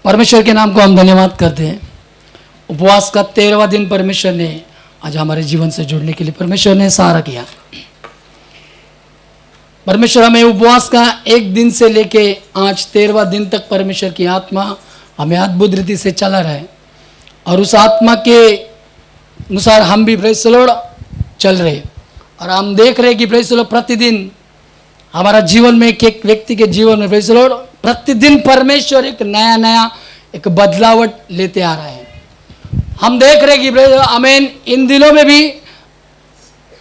परमेश्वर के नाम को हम धन्यवाद करते हैं। उपवास का 13वां दिन परमेश्वर ने आज हमारे जीवन से जुड़ने के लिए परमेश्वर ने सहारा किया। परमेश्वर हमें उपवास का एक दिन से लेके आज 13वां दिन तक परमेश्वर की आत्मा हमें अद्भुत रीति से चला रहा है और उस आत्मा के अनुसार हम भी प्रेज़ द लॉर्ड चल रहे और हम देख रहे हैं कि प्रेज़ द लॉर्ड प्रतिदिन हमारा जीवन में एक व्यक्ति के जीवन में प्रेज़ द लॉर्ड प्रतिदिन परमेश्वर एक नया एक बदलावट लेते आ रहा है। हम देख रहे हैं कि प्रेज़ द लॉर्ड आमीन। इन दिनों में भी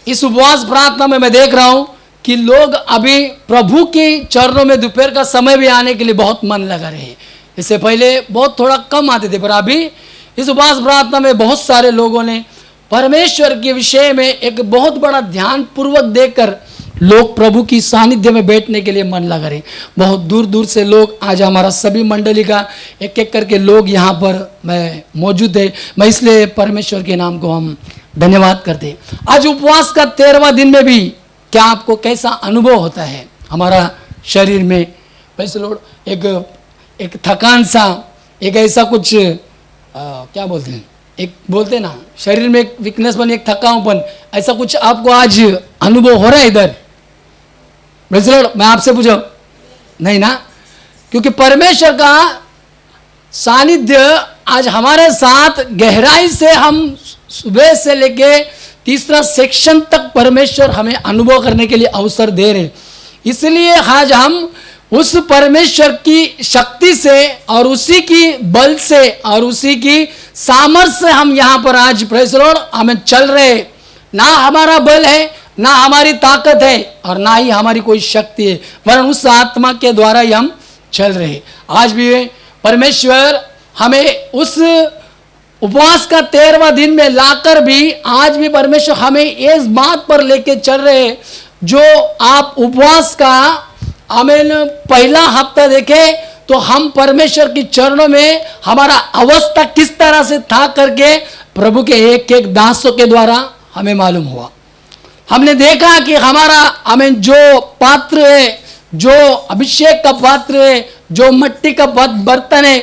इस उपवास प्रार्थना में मैं देख रहा हूं कि लोग अभी प्रभु के चरणों में दोपहर का समय भी आने के लिए बहुत मन लगा रहे हैं। इससे पहले बहुत थोड़ा कम आते थे, पर अभी इस उपवास प्रार्थना में बहुत सारे लोगों ने परमेश्वर के विषय में एक बहुत बड़ा ध्यान पूर्वक देखकर लोग प्रभु की सानिध्य में बैठने के लिए मन लगा रहे। बहुत दूर दूर से लोग आज हमारा सभी मंडली का एक एक करके लोग यहाँ पर मैं मौजूद है। मैं इसलिए परमेश्वर के नाम को हम धन्यवाद करते हैं। आज उपवास का 13वां दिन में भी क्या आपको कैसा अनुभव होता है हमारा शरीर में? वैसे लोग एक थकान सा, एक ऐसा कुछ क्या बोलते हैं, एक बोलते ना शरीर में एक वीकनेसपन, एक थकाऊपन, ऐसा कुछ आपको आज अनुभव हो रहा है इधर? Praise the Lord. मैं आपसे पूछो नहीं ना, क्योंकि परमेश्वर का सानिध्य आज हमारे साथ गहराई से हम सुबह से लेके तीसरा सेक्शन तक परमेश्वर हमें अनुभव करने के लिए अवसर दे रहे। इसलिए आज हम उस परमेश्वर की शक्ति से और उसी की बल से और उसी की सामर्थ्य से हम यहाँ पर आज प्रेज़ द लॉर्ड हमें चल रहे। ना हमारा बल है, ना हमारी ताकत है और ना ही हमारी कोई शक्ति है, वरन उस आत्मा के द्वारा ही हम चल रहे। आज भी परमेश्वर हमें उस उपवास का 13वां दिन में लाकर भी आज भी परमेश्वर हमें इस बात पर लेके चल रहे। जो आप उपवास का आमीन पहला हफ्ता देखे तो हम परमेश्वर की चरणों में हमारा अवस्था किस तरह से था करके प्रभु के एक एक दासों के द्वारा हमें मालूम हुआ। हमने देखा कि हमारा आमीन जो पात्र है, जो अभिषेक का पात्र है, जो मिट्टी का बर्तन है,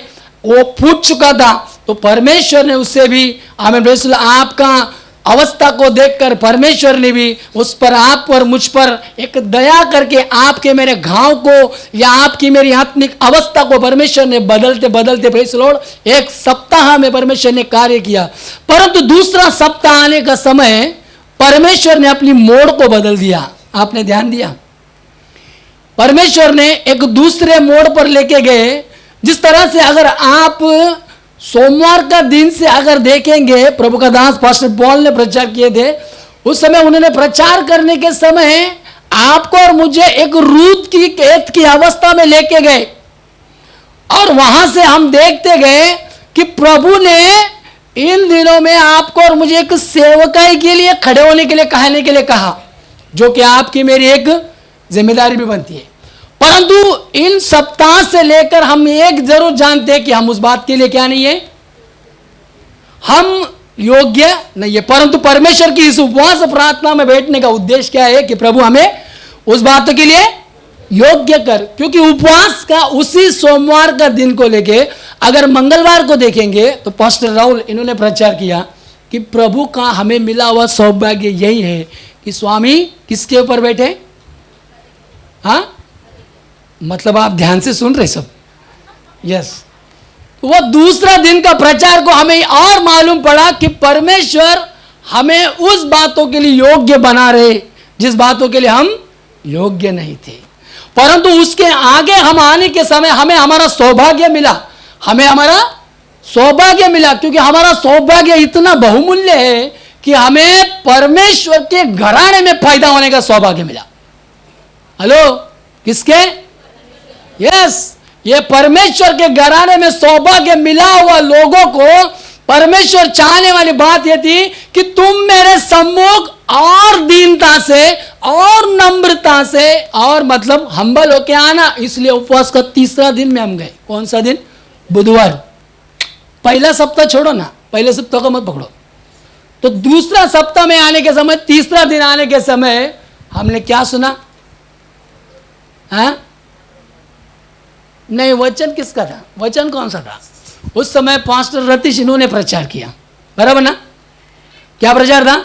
वो फूट चुका था। तो परमेश्वर ने उससे भी आमीन आपका अवस्था को देखकर परमेश्वर ने भी उस पर, आप पर, मुझ पर एक दया करके आपके मेरे घाव को या आपकी मेरी आत्मिक अवस्था को परमेश्वर ने बदलते बदलते प्रेज़ द लॉर्ड एक सप्ताह में परमेश्वर ने कार्य किया। परंतु दूसरा सप्ताह आने का समय परमेश्वर ने अपनी मोड़ को बदल दिया। आपने ध्यान दिया? परमेश्वर ने एक दूसरे मोड़ पर लेके गए। जिस तरह से अगर आप सोमवार का दिन से अगर देखेंगे, प्रभु का दास पास्टर पॉल ने प्रचार किए थे, उस समय उन्होंने प्रचार करने के समय आपको और मुझे एक रूत की कैद की अवस्था में लेके गए और वहां से हम देखते गए कि प्रभु ने इन दिनों में आपको और मुझे एक सेवकाई के लिए खड़े होने के लिए कहने के लिए कहा, जो कि आपकी मेरी एक जिम्मेदारी भी बनती है। परंतु इन सप्ताह से लेकर हम एक जरूर जानते हैं कि हम उस बात के लिए क्या नहीं है, हम योग्य नहीं है। परंतु परमेश्वर की इस उपवास प्रार्थना में बैठने का उद्देश्य क्या है कि प्रभु हमें उस बातों के लिए योग्य कर। क्योंकि उपवास का उसी सोमवार का दिन को लेके अगर मंगलवार को देखेंगे तो पास्टर राहुल इन्होंने प्रचार किया कि प्रभु का हमें मिला हुआ सौभाग्य यही है कि स्वामी किसके ऊपर बैठे। हाँ, मतलब आप ध्यान से सुन रहे सब? यस। वो दूसरा दिन का प्रचार को हमें और मालूम पड़ा कि परमेश्वर हमें उस बातों के लिए योग्य बना रहे जिस बातों के लिए हम योग्य नहीं थे। परंतु उसके आगे हम आने के समय हमें हमारा सौभाग्य मिला, हमें हमारा सौभाग्य मिला, क्योंकि हमारा सौभाग्य इतना बहुमूल्य है कि हमें परमेश्वर के घराने में पैदा होने का सौभाग्य मिला। हेलो, किसके? यस, ये परमेश्वर के घराने में सौभाग्य मिला हुआ लोगों को परमेश्वर चाहने वाली बात यह थी कि तुम मेरे सम्मुख और दीनता से और नम्रता से और मतलब हम्बल होके आना। इसलिए उपवास का 3रा दिन में हम गए। कौन सा दिन? बुधवार। पहला सप्ताह छोड़ो ना, पहले सप्ताह को मत पकड़ो। तो दूसरा सप्ताह में आने के समय, तीसरा दिन आने के समय हमने क्या सुना? हाँ? नहीं, वचन किसका था? वचन कौन सा था? उस समय पास्टर रतीश इन्होंने प्रचार किया, बराबर ना? क्या प्रचार था?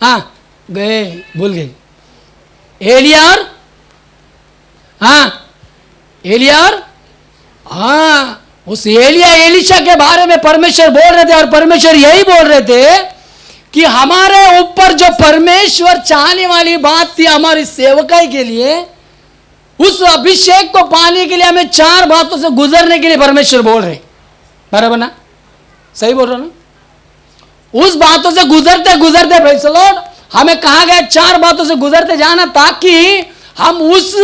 हाँ, गए, भूल गए। एलिया और, हाँ, एलिया और, हाँ, उस एलिया एलिशा के बारे में परमेश्वर बोल रहे थे, और परमेश्वर यही बोल रहे थे कि हमारे ऊपर जो परमेश्वर चाहने वाली बात थी हमारी सेवकाई के लिए, उस अभिषेक को पाने के लिए हमें 4 बातों से गुजरने के लिए परमेश्वर बोल रहे, बराबर ना? सही बोल रहा ना? उस बातों से गुजरते गुजरते प्रेज़ द लॉर्ड, हमें कहा गया 4 बातों से गुजरते जाना, ताकि हम उस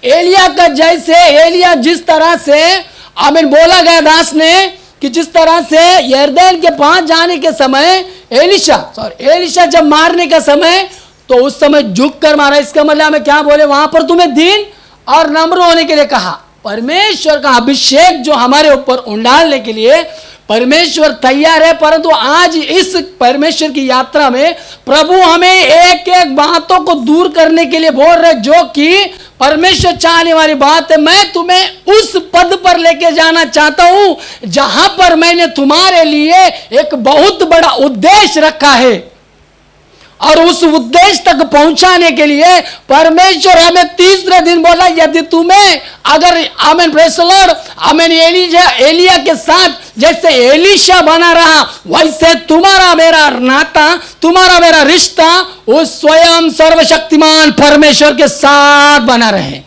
एलिया का, जैसे एलिया जिस तरह से, आमीन, बोला गया दास ने कि जिस तरह से यरदन के पास जाने के समय एलिशा जब मारने का समय, तो उस समय झुक कर मारा। इसका मतलब हमें क्या बोले? वहां पर तुम्हें दीन और नम्र होने के लिए कहा। परमेश्वर का अभिषेक जो हमारे ऊपर उंडालने के लिए परमेश्वर तैयार है, परंतु आज इस परमेश्वर की यात्रा में प्रभु हमें एक एक बातों को दूर करने के लिए बोल रहे, जो कि परमेश्वर चाहने वाली बात है। मैं तुम्हें उस पद पर लेके जाना चाहता हूं जहां पर मैंने तुम्हारे लिए एक बहुत बड़ा उद्देश्य रखा है, और उस उद्देश्य तक पहुंचाने के लिए परमेश्वर हमें तीसरे दिन बोला, यदि तुम्हें अगर, आमीन, प्रेज़ द लॉर्ड, आमीन, एलिया के साथ जैसे एलिशा बना रहा, वैसे तुम्हारा मेरा नाता, तुम्हारा मेरा रिश्ता उस स्वयं सर्वशक्तिमान परमेश्वर के साथ बना रहे।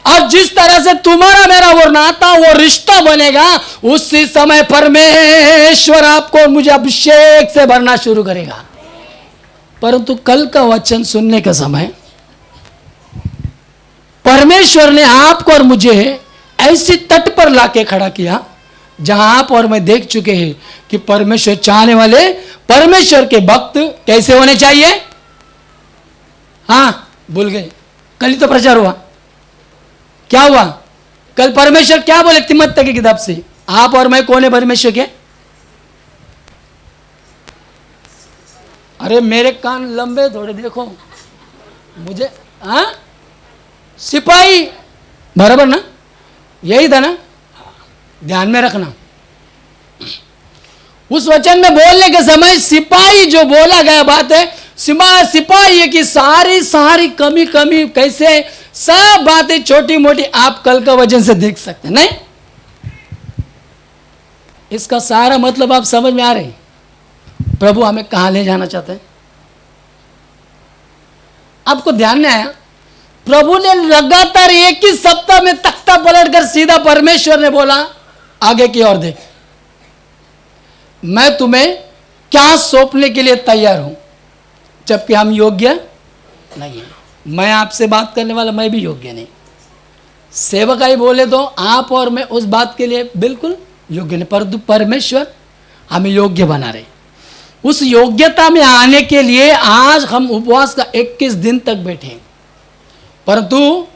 और जिस तरह से तुम्हारा मेरा वो नाता, वो रिश्ता बनेगा, उसी समय परमेश्वर आपको मुझे अभिषेक से भरना शुरू करेगा। परंतु कल का वचन सुनने का समय परमेश्वर ने आपको और मुझे ऐसी तट पर लाके खड़ा किया जहां आप और मैं देख चुके हैं कि परमेश्वर चाहने वाले परमेश्वर के भक्त कैसे होने चाहिए। हाँ, भूल गए, कल ही तो प्रचार हुआ। क्या हुआ कल? परमेश्वर क्या बोले तिमोथी की किताब से? आप और मैं कौन है परमेश्वर के? अरे मेरे कान लंबे थोड़े, देखो मुझे। हाँ, सिपाही, बराबर ना? यही था ना? ध्यान में रखना। उस वचन में बोलने के समय सिपाही जो बोला गया बात है, सिपाही की सारी कमी कैसे सब बातें छोटी मोटी आप कल का वचन से देख सकते हैं। नहीं, इसका सारा मतलब आप समझ में आ रहे हैं? प्रभु हमें कहां ले जाना चाहते हैं? आपको ध्यान में आया? प्रभु ने लगातार एक ही सप्ताह में तख्ता पलटकर सीधा परमेश्वर ने बोला, आगे की ओर देख, मैं तुम्हें क्या सौंपने के लिए तैयार हूं, जबकि हम योग्य नहीं हैं। मैं आपसे बात करने वाला, मैं भी योग्य नहीं। सेवकाई बोले तो आप और मैं उस बात के लिए बिल्कुल योग्य नहीं, परंतु परमेश्वर हमें योग्य बना रहे। उस योग्यता में आने के लिए आज हम उपवास का 21 दिन तक बैठे, परंतु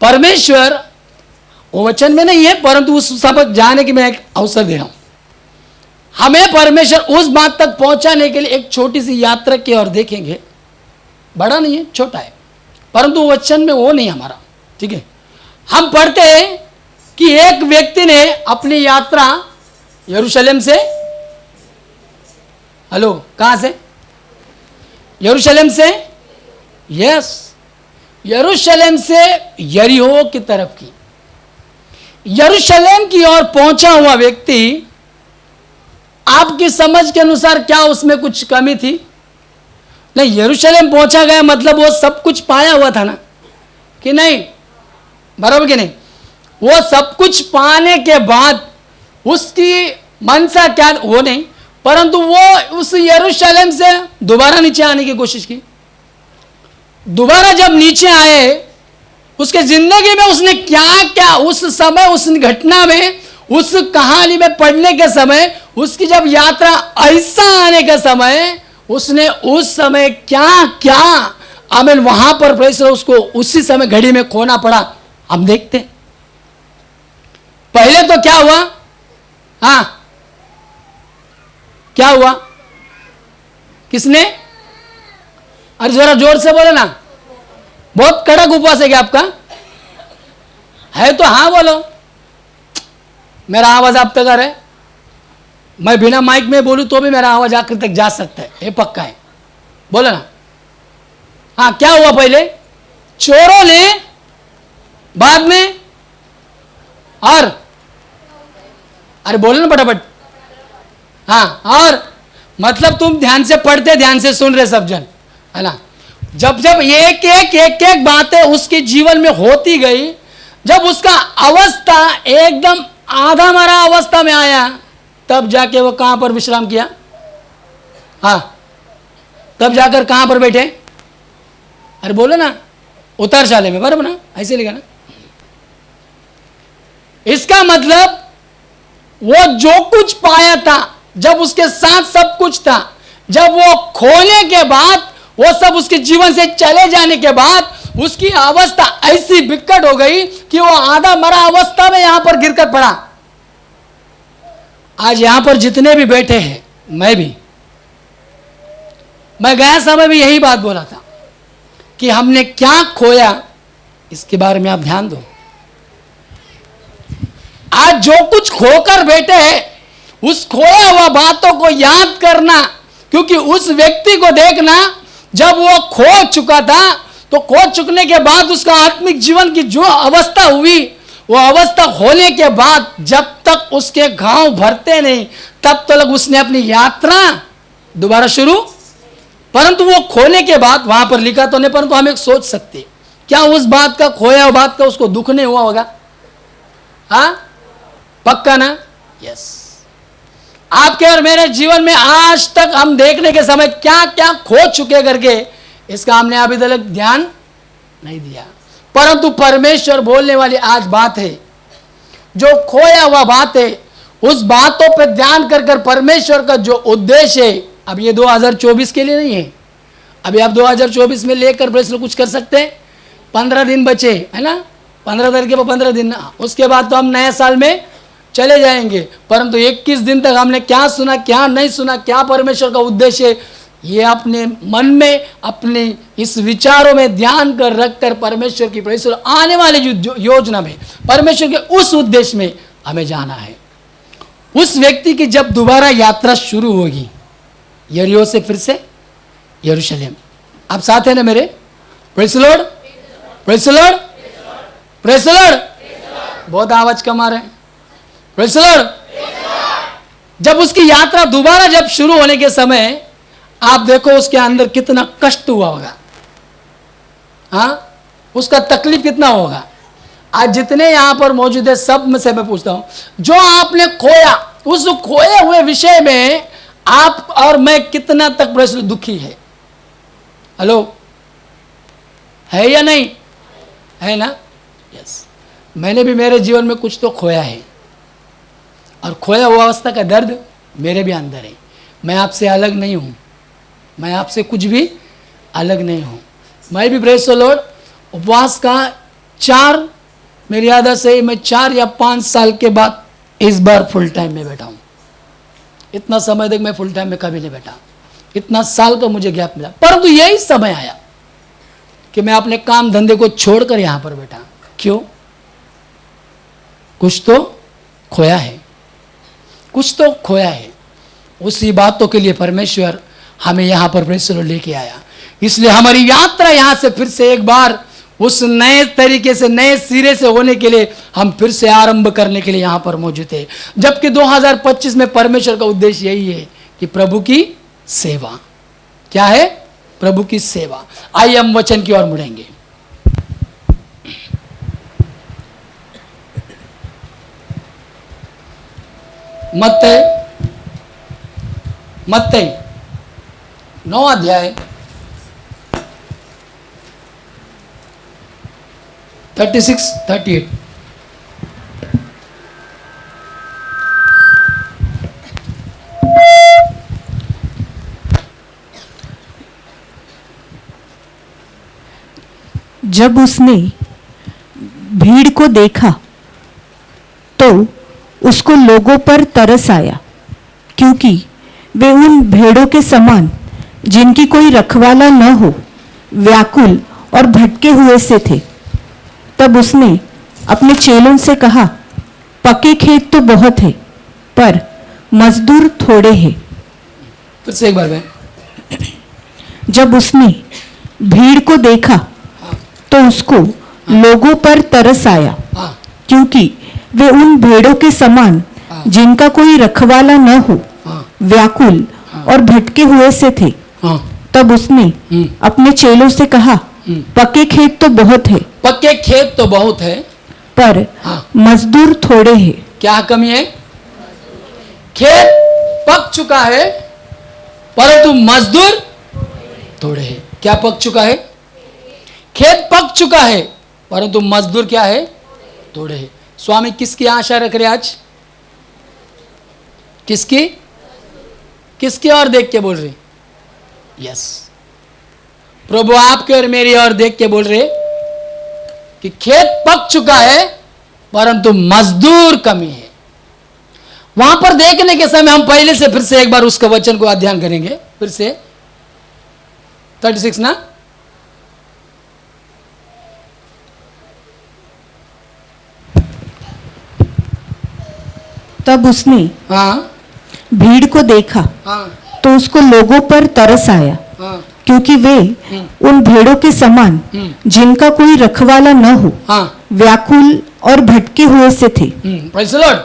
परमेश्वर वो वचन में नहीं है, परंतु उस सबक जाने की मैं एक अवसर दे रहा हूं। हमें परमेश्वर उस बात तक पहुंचाने के लिए एक छोटी सी यात्रा की ओर देखेंगे। बड़ा नहीं है, छोटा है, परंतु वचन में वो नहीं हमारा, ठीक है। हम पढ़ते हैं कि एक व्यक्ति ने अपनी यात्रा यरूशलेम से, हेलो, कहां से? यरूशलेम से, यस, यरूशलेम से यरीहो की तरफ की। यरूशलेम की ओर पहुंचा हुआ व्यक्ति, आपकी समझ के अनुसार क्या उसमें कुछ कमी थी? नहीं, यरूशलेम पहुंचा गया मतलब वो सब कुछ पाया हुआ था ना, कि नहीं? बराबर कि नहीं? वो सब कुछ पाने के बाद उसकी मनसा क्या, वो नहीं, परंतु वो उस यरूशलेम से दोबारा नीचे आने की कोशिश की। दोबारा जब नीचे आए, उसके जिंदगी में उसने क्या क्या उस समय, उस घटना में, उस कहानी में पढ़ने के समय, उसकी जब यात्रा ऐसा आने का समय, उसने उस समय क्या क्या, आमीन, वहां पर प्रेस उसको उसी समय घड़ी में खोना पड़ा। हम देखते पहले तो क्या हुआ? हाँ, क्या हुआ? किसने? अरे जरा जोर से बोलो ना। बहुत कड़क उपवास है क्या आपका? है तो हाँ बोलो। मेरा आवाज आप तक आ रहा है? मैं बिना माइक में बोलूं तो भी मेरा आवाज आखिर तक जा सकता है, ये पक्का है। बोलो ना। हाँ, क्या हुआ? पहले चोरों ने, बाद में, और अरे बोलो ना फटाफट। हाँ, और मतलब तुम ध्यान से पढ़ते, ध्यान से सुन रहे सब जन, है ना? जब जब एक बातें उसके जीवन में होती गई, जब उसका अवस्था एकदम आधा मरा अवस्था में आया, तब जाके वो कहां पर विश्राम किया? हाँ, तब जाकर कहां पर बैठे? अरे बोलो ना। उतारशाले में, बराबर ना? ऐसे लिखा ना। इसका मतलब वो जो कुछ पाया था, जब उसके साथ सब कुछ था, जब वो खोने के बाद, वो सब उसके जीवन से चले जाने के बाद, उसकी अवस्था ऐसी विकट हो गई कि वो आधा मरा अवस्था में यहां पर गिरकर पड़ा। आज यहां पर जितने भी बैठे हैं, मैं भी, मैं गया समय भी यही बात बोला था कि हमने क्या खोया, इसके बारे में आप ध्यान दो। आज जो कुछ खोकर बैठे हैं, उस खोया हुआ बातों को याद करना, क्योंकि उस व्यक्ति को देखना, जब वो खो चुका था, तो खो चुकने के बाद उसका आत्मिक जीवन की जो अवस्था हुई, वो अवस्था होने के बाद जब तक उसके घाव भरते नहीं, तब तक उसने अपनी यात्रा दोबारा शुरू। परंतु वो खोने के बाद, वहां पर लिखा तो नहीं, परंतु हम एक सोच सकते, क्या उस बात का, खोया हुआ बात का उसको दुख नहीं हुआ होगा? हाँ, पक्का ना? यस। आपके और मेरे जीवन में आज तक हम देखने के समय क्या क्या खो चुके करके, इसका हमने अभी तक ध्यान नहीं दिया। परंतु परमेश्वर बोलने वाली आज बात है, जो खोया हुआ बात है, उस बातों पर ध्यान कर कर परमेश्वर का जो उद्देश्य है, अब ये 2024 के लिए नहीं है। अभी आप 2024 में लेकर प्रश्न कुछ कर सकते हैं। 15 दिन बचे, है ना? 15 तारीख के 15 दिन, उसके बाद तो हम नए साल में चले जाएंगे। परंतु 21 दिन तक हमने क्या सुना, क्या नहीं सुना, क्या परमेश्वर का उद्देश्य, ये अपने मन में, अपने इस विचारों में ध्यान कर रखकर परमेश्वर की, परमेश्वर आने वाले जो योजना में, परमेश्वर के उस उद्देश्य में हमें जाना है। उस व्यक्ति की जब दोबारा यात्रा शुरू होगी, यरीहो से फिर से यरूशलेम। आप साथ हैं ना मेरे? Praise the Lord, praise the Lord, praise the Lord. बहुत आवाज कम आ रहे हैं। Praise the Lord. जब उसकी यात्रा दोबारा जब शुरू होने के समय, आप देखो उसके अंदर कितना कष्ट हुआ होगा। हाँ, उसका तकलीफ कितना होगा। आज जितने यहां पर मौजूद है, सब में से मैं पूछता हूं, जो आपने खोया, उस खोए हुए विषय में आप और मैं कितना तक प्रश्न दुखी है? हेलो, है या नहीं? है ना? यस। मैंने भी मेरे जीवन में कुछ तो खोया है, और खोया हुआ अवस्था का दर्द मेरे भी अंदर है। मैं आपसे अलग नहीं हूं, मैं आपसे कुछ भी अलग नहीं हूं। मैं भी प्रेज़ द लॉर्ड उपवास का 4, मेरी आदत से मैं 4 या 5 साल के बाद इस बार फुल टाइम में बैठा हूं। इतना समय तक मैं फुल टाइम में कभी नहीं बैठा, इतना साल का मुझे गैप मिला। परंतु यही समय आया कि मैं अपने काम धंधे को छोड़कर यहां पर बैठा। क्यों? कुछ तो खोया है, कुछ तो खोया है। उसी बातों के लिए परमेश्वर हमें यहां पर प्रेषण लेके आया। इसलिए हमारी यात्रा यहां से फिर से एक बार उस नए तरीके से, नए सिरे से होने के लिए हम फिर से आरंभ करने के लिए यहां पर मौजूद है। जबकि 2025 में परमेश्वर का उद्देश्य यही है कि प्रभु की सेवा। क्या है? प्रभु की सेवा। आइए हम वचन की ओर मुड़ेंगे। मत्तई 9 अध्याय 36-38। जब उसने भीड़ को देखा तो उसको लोगों पर तरस आया, क्योंकि वे उन भेड़ों के समान जिनकी कोई रखवाला न हो, व्याकुल और भटके हुए से थे। तब उसने अपने चेलों से कहा, पके खेत तो बहुत है, पर मजदूर थोड़े हैं। फिर से एक बार बहन। जब उसने भीड़ को देखा तो उसको लोगों पर तरस आया, हाँ क्योंकि वे उन भेड़ों के समान जिनका कोई रखवाला न हो, हाँ व्याकुल और भटके हुए से थे। हाँ। तब उसने अपने चेलों से कहा, पके खेत तो बहुत है, पक्के खेत तो बहुत है, पर हाँ। मजदूर थोड़े हैं। क्या कमी है? खेत पक चुका है, परंतु मजदूर थोड़े हैं। क्या पक चुका है? खेत पक चुका है, परंतु मजदूर क्या है? थोड़े हैं। स्वामी किसकी आशा रख रहे आज? किसकी? किसकी ओर देख के बोल रहे? यस, प्रभु आपके और मेरी ओर देख के बोल रहे कि खेत पक चुका है, परंतु मजदूर कमी है। वहां पर देखने के समय हम पहले से फिर से एक बार उसके वचन को अध्ययन करेंगे। फिर से 36 ना, तब उसने हाँ भीड़ को देखा हाँ तो उसको लोगों पर तरस आया, हाँ क्योंकि वे उन भेड़ों के समान जिनका कोई रखवाला न हो, हाँ। व्याकुल और भटके हुए से थे। Praise the Lord.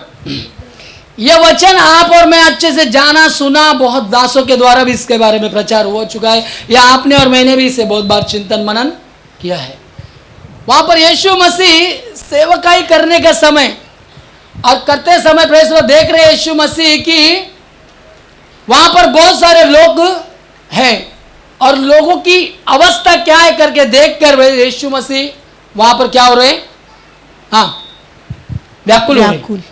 यह वचन आप और मैं अच्छे से जाना सुना, बहुत दासों के द्वारा भी इसके बारे में प्रचार हो चुका है, या आपने और मैंने भी इसे बहुत बार चिंतन मनन किया है। वहां पर यीशु मसीह सेवकाई करने का समय और करते समय प्रेस देख रहे यीशु मसीह की वहां पर बहुत सारे लोग हैं और लोगों की अवस्था क्या है करके देखकर यीशु मसीह वहां पर क्या हो रहे हैं? हाँ, व्याकुल हो रहे हैं।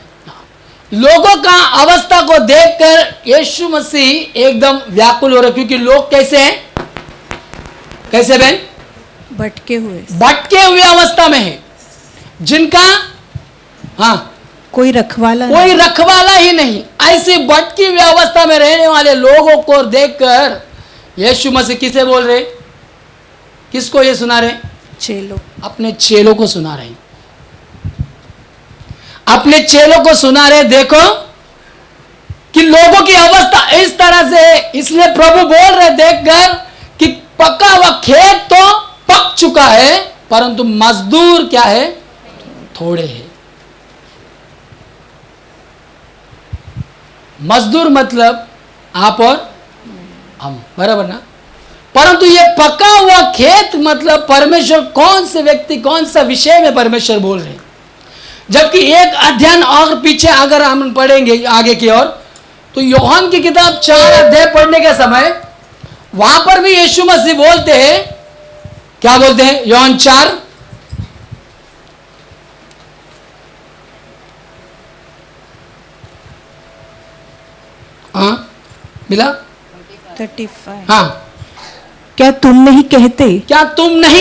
लोगों का अवस्था को देखकर यीशु मसीह एकदम व्याकुल हो रहे, क्योंकि लोग कैसे हैं? कैसे बहन? भटके हुए अवस्था में है, जिनका हाँ कोई रखवाला ही नहीं। ऐसी भटकी हुई अवस्था में रहने वाले लोगों को देखकर यीशु मसीह किसे बोल रहे? किसको ये सुना रहे? चेलों। अपने चेलों को सुना रहे, अपने चेलों को सुना रहे। देखो कि लोगों की अवस्था इस तरह से, इसलिए प्रभु बोल रहे देखकर कि पका हुआ खेत तो पक चुका है, परंतु मजदूर क्या है? थोड़े हैं। मजदूर मतलब आप और हम, बराबर ना? परंतु ये पका हुआ खेत मतलब परमेश्वर कौन से व्यक्ति, कौन सा विषय में परमेश्वर बोल रहे हैं? जबकि एक अध्ययन और पीछे अगर हम पढ़ेंगे आगे की ओर, तो यूहन्ना की किताब 4 अध्याय पढ़ने के समय वहां पर भी यीशु मसीह बोलते हैं, क्या बोलते हैं? यूहन्ना 4 हाँ मिला 35। हाँ, क्या तुम नहीं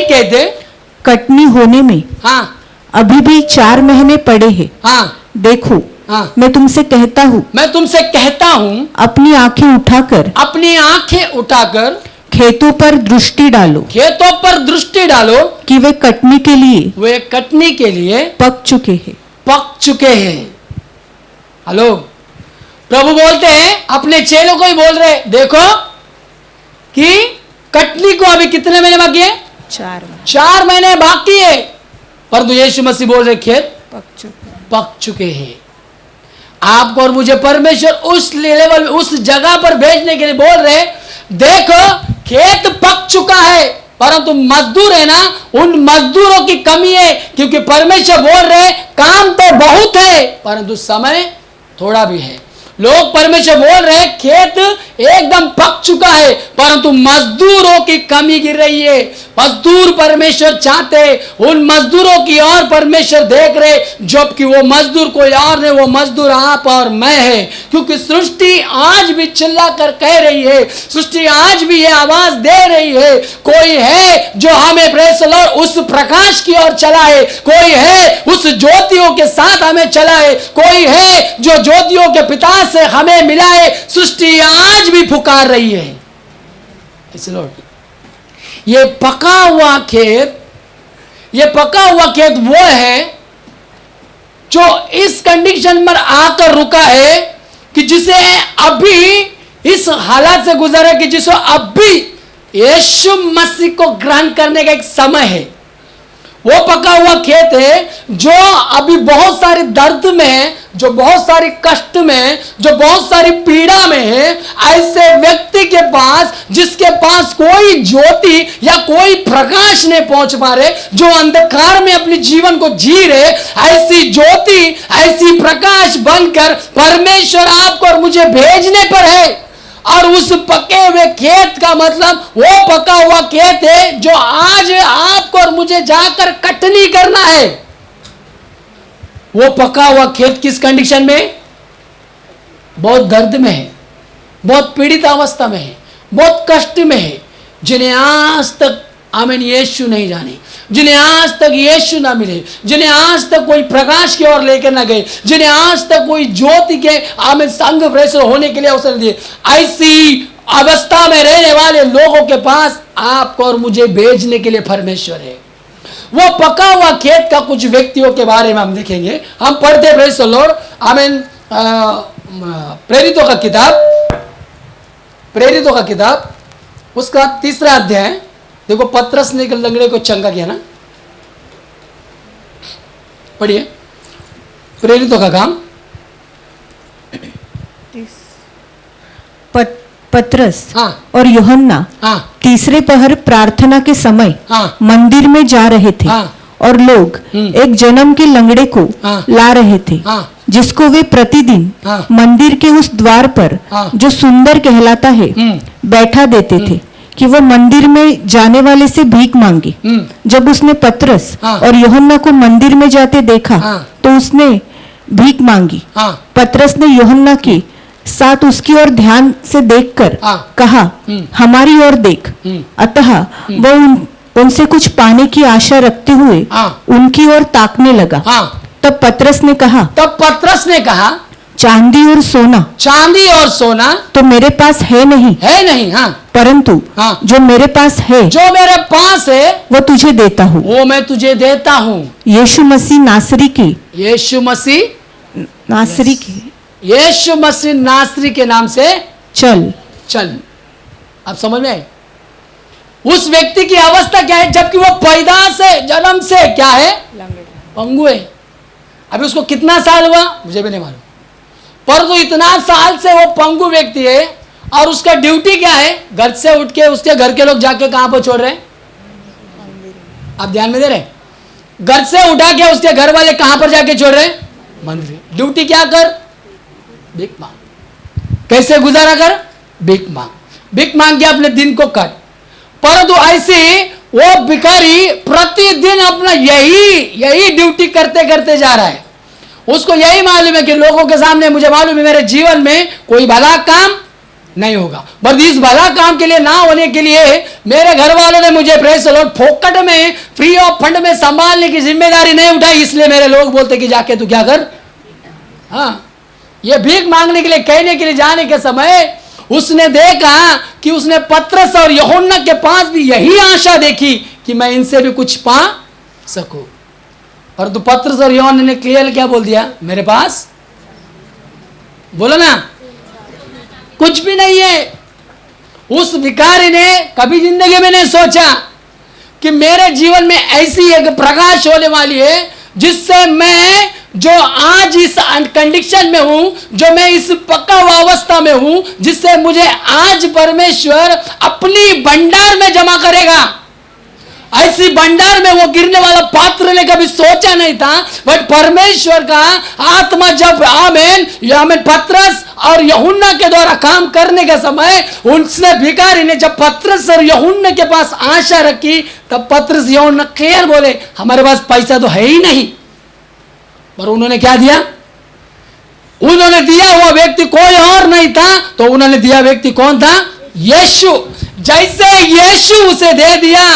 कहते कटनी होने में हाँ अभी भी 4 महीने पड़े हैं? हाँ देखो, हाँ मैं तुमसे कहता हूँ, अपनी आंखें उठाकर खेतों पर दृष्टि डालो कि वे कटनी के लिए पक चुके हैं। हेलो, प्रभु बोलते हैं, अपने चेलों को ही बोल रहे, देखो कि कटनी को अभी कितने महीने बाकी है? 4 महीने बाकी है, परंतु यीशु मसीह बोल रहे खेत पक चुके हैं। आपको और मुझे परमेश्वर उस लेवल, उस जगह पर भेजने के लिए बोल रहे, देखो खेत पक चुका है, परंतु मजदूर है ना, उन मजदूरों की कमी है, क्योंकि परमेश्वर बोल रहे काम तो बहुत है, परंतु समय थोड़ा भी है। लोग परमेश्वर बोल रहे खेत एकदम पक चुका है, परंतु मजदूरों की कमी गिर रही है। मजदूर परमेश्वर चाहते, उन मजदूरों की ओर परमेश्वर देख रहे, जबकि वो मजदूर कोई और नहीं, वो मजदूर आप और मैं है। क्योंकि सृष्टि आज भी चिल्ला कर कह रही है, सृष्टि आज भी ये आवाज दे रही है, कोई है जो हमें प्रेस लॉर्ड उस प्रकाश की ओर चलाए, कोई है उस ज्योतियों के साथ हमें चलाए, कोई है जो ज्योतियों के पिता से हमें मिलाए। सृष्टि आज भी पुकार रही है। इस लॉर्ड, ये पका हुआ खेत, ये पका हुआ खेत वो है जो इस कंडीशन पर आकर रुका है कि जिसे अभी इस हालात से गुजरा कि जिसे अभी यीशु मसीह को ग्रहण करने का एक समय है। वो पका हुआ खेत है जो अभी बहुत सारे दर्द में है, जो बहुत सारी कष्ट में है, जो बहुत सारी पीड़ा में है। ऐसे व्यक्ति के पास, जिसके पास कोई ज्योति या कोई प्रकाश नहीं पहुंच पा रहे, जो अंधकार में अपने जीवन को जी रहे, ऐसी ज्योति, ऐसी प्रकाश बनकर परमेश्वर आपको और मुझे भेजने पर है। और उस पके हुए खेत का मतलब वो पका हुआ खेत है जो आज आपको और मुझे जाकर कटनी करना है। वो पका हुआ खेत किस कंडीशन में? बहुत दर्द में है, बहुत पीड़ित अवस्था में है, बहुत कष्ट में है, जिन्हें आज तक आमीन यीशु नहीं जाने, जिन्हें आज तक यीशु ना मिले, जिन्हें आज तक कोई प्रकाश की ओर लेकर ना गए, जिन्हें आज तक कोई ज्योति के आमीन संग प्रेषित होने के लिए अवसर दिए, ऐसी अवस्था में रहने वाले लोगों के पास आपको और मुझे भेजने के लिए परमेश्वर है। वो पका हुआ खेत का कुछ व्यक्तियों के बारे में हम देखेंगे। हम पढ़ते प्रेज़ द लॉर्ड, आमीन। प्रेरितों का किताब उसका 3रा अध्याय। देखो, पतरस ने लंगड़े को चंगा किया ना, पढ़िए प्रेरितों का काम। पतरस हाँ। और यूहन्ना हाँ। तीसरे पहर प्रार्थना के समय हाँ। मंदिर में जा रहे थे। हाँ। और लोग एक जन्म के लंगड़े को हाँ। ला रहे थे, हाँ। जिसको वे प्रतिदिन हाँ। मंदिर के उस द्वार पर, हाँ। जो सुंदर कहलाता है, बैठा देते थे कि वो मंदिर में जाने वाले से भीख मांगे। जब उसने पतरस हाँ। और यूहन्ना को मंदिर में जाते देखा, हाँ। तो उसने भीख मांगी। हाँ। पतरस ने यूहन्ना के साथ उसकी ओर ध्यान से देखकर हाँ। कहा, हमारी ओर देख। अतः वह उनसे कुछ पाने की आशा रखते हुए हाँ। उनकी ओर ताकने लगा। हाँ। तब पतरस ने कहा, चांदी और सोना तो मेरे पास है नहीं, हाँ। परंतु हाँ। जो मेरे पास है वो तुझे देता हूँ। वो मैं तुझे देता हूँ। यीशु मसीह नासरी के नाम से चल। अब समझ में आए? उस व्यक्ति की अवस्था क्या है? जबकि वो पैदा से, जन्म से क्या है? पंगु है। अभी उसको कितना साल हुआ मुझे भी नहीं मालूम, परंतु इतना साल से वो पंगु व्यक्ति है। और उसका ड्यूटी क्या है? घर से उठ के उसके घर के लोग जाके कहां पर छोड़ रहे हैं? आप ध्यान में दे रहे? घर से उठा के उसके घर वाले कहां पर जाके छोड़ रहे हैं? मंदिर। ड्यूटी क्या कर? भीख मांग। कैसे गुजारा कर? भीख मांग के अपने दिन को काट। परंतु ऐसे वो भिखारी प्रतिदिन अपना यही ड्यूटी करते करते जा रहा है। उसको यही मालूम है कि लोगों के सामने मुझे मालूम है मेरे जीवन में कोई भला काम नहीं होगा, बस इस भला काम के लिए ना होने के लिए मेरे घर वालों ने मुझे प्रेस लॉर्ड फोकट में, फ्री ऑफ फंड में संभालने की जिम्मेदारी नहीं उठाई। इसलिए मेरे लोग बोलते कि जाके तू क्या कर। हाँ, ये भीख मांगने के लिए, कहने के लिए जाने के समय उसने देखा कि उसने पतरस और यूहन्ना के पास भी यही आशा देखी कि मैं इनसे भी कुछ पा सकूं। परंतु पतरस और यूहन्ना ने क्लियर क्या बोल दिया? मेरे पास, बोलो ना, कुछ भी नहीं है। उस भिखारी ने कभी जिंदगी में नहीं सोचा कि मेरे जीवन में ऐसी एक प्रकाश होने वाली है जिससे मैं जो आज इस कंडीशन में हूं, जो मैं इस पक्का हुआ अवस्था में हूं, जिससे मुझे आज परमेश्वर अपनी भंडार में जमा करेगा। ऐसी भंडार में वो गिरने वाला पात्र ने कभी सोचा नहीं था। बट परमेश्वर का आत्मा जब आमीन पतरस और यूहन्ना के द्वारा काम करने का समय, उसने भिखारी ने जब पतरस और यूहन्ना के पास आशा रखी, तब पतरस यूहन्ना क्लियर बोले हमारे पास पैसा तो है ही नहीं। पर उन्होंने क्या दिया? उन्होंने दिया हुआ व्यक्ति कोई और नहीं था, तो उन्होंने दिया व्यक्ति कौन था? यीशु। जैसे यीशु उसे दे दिया,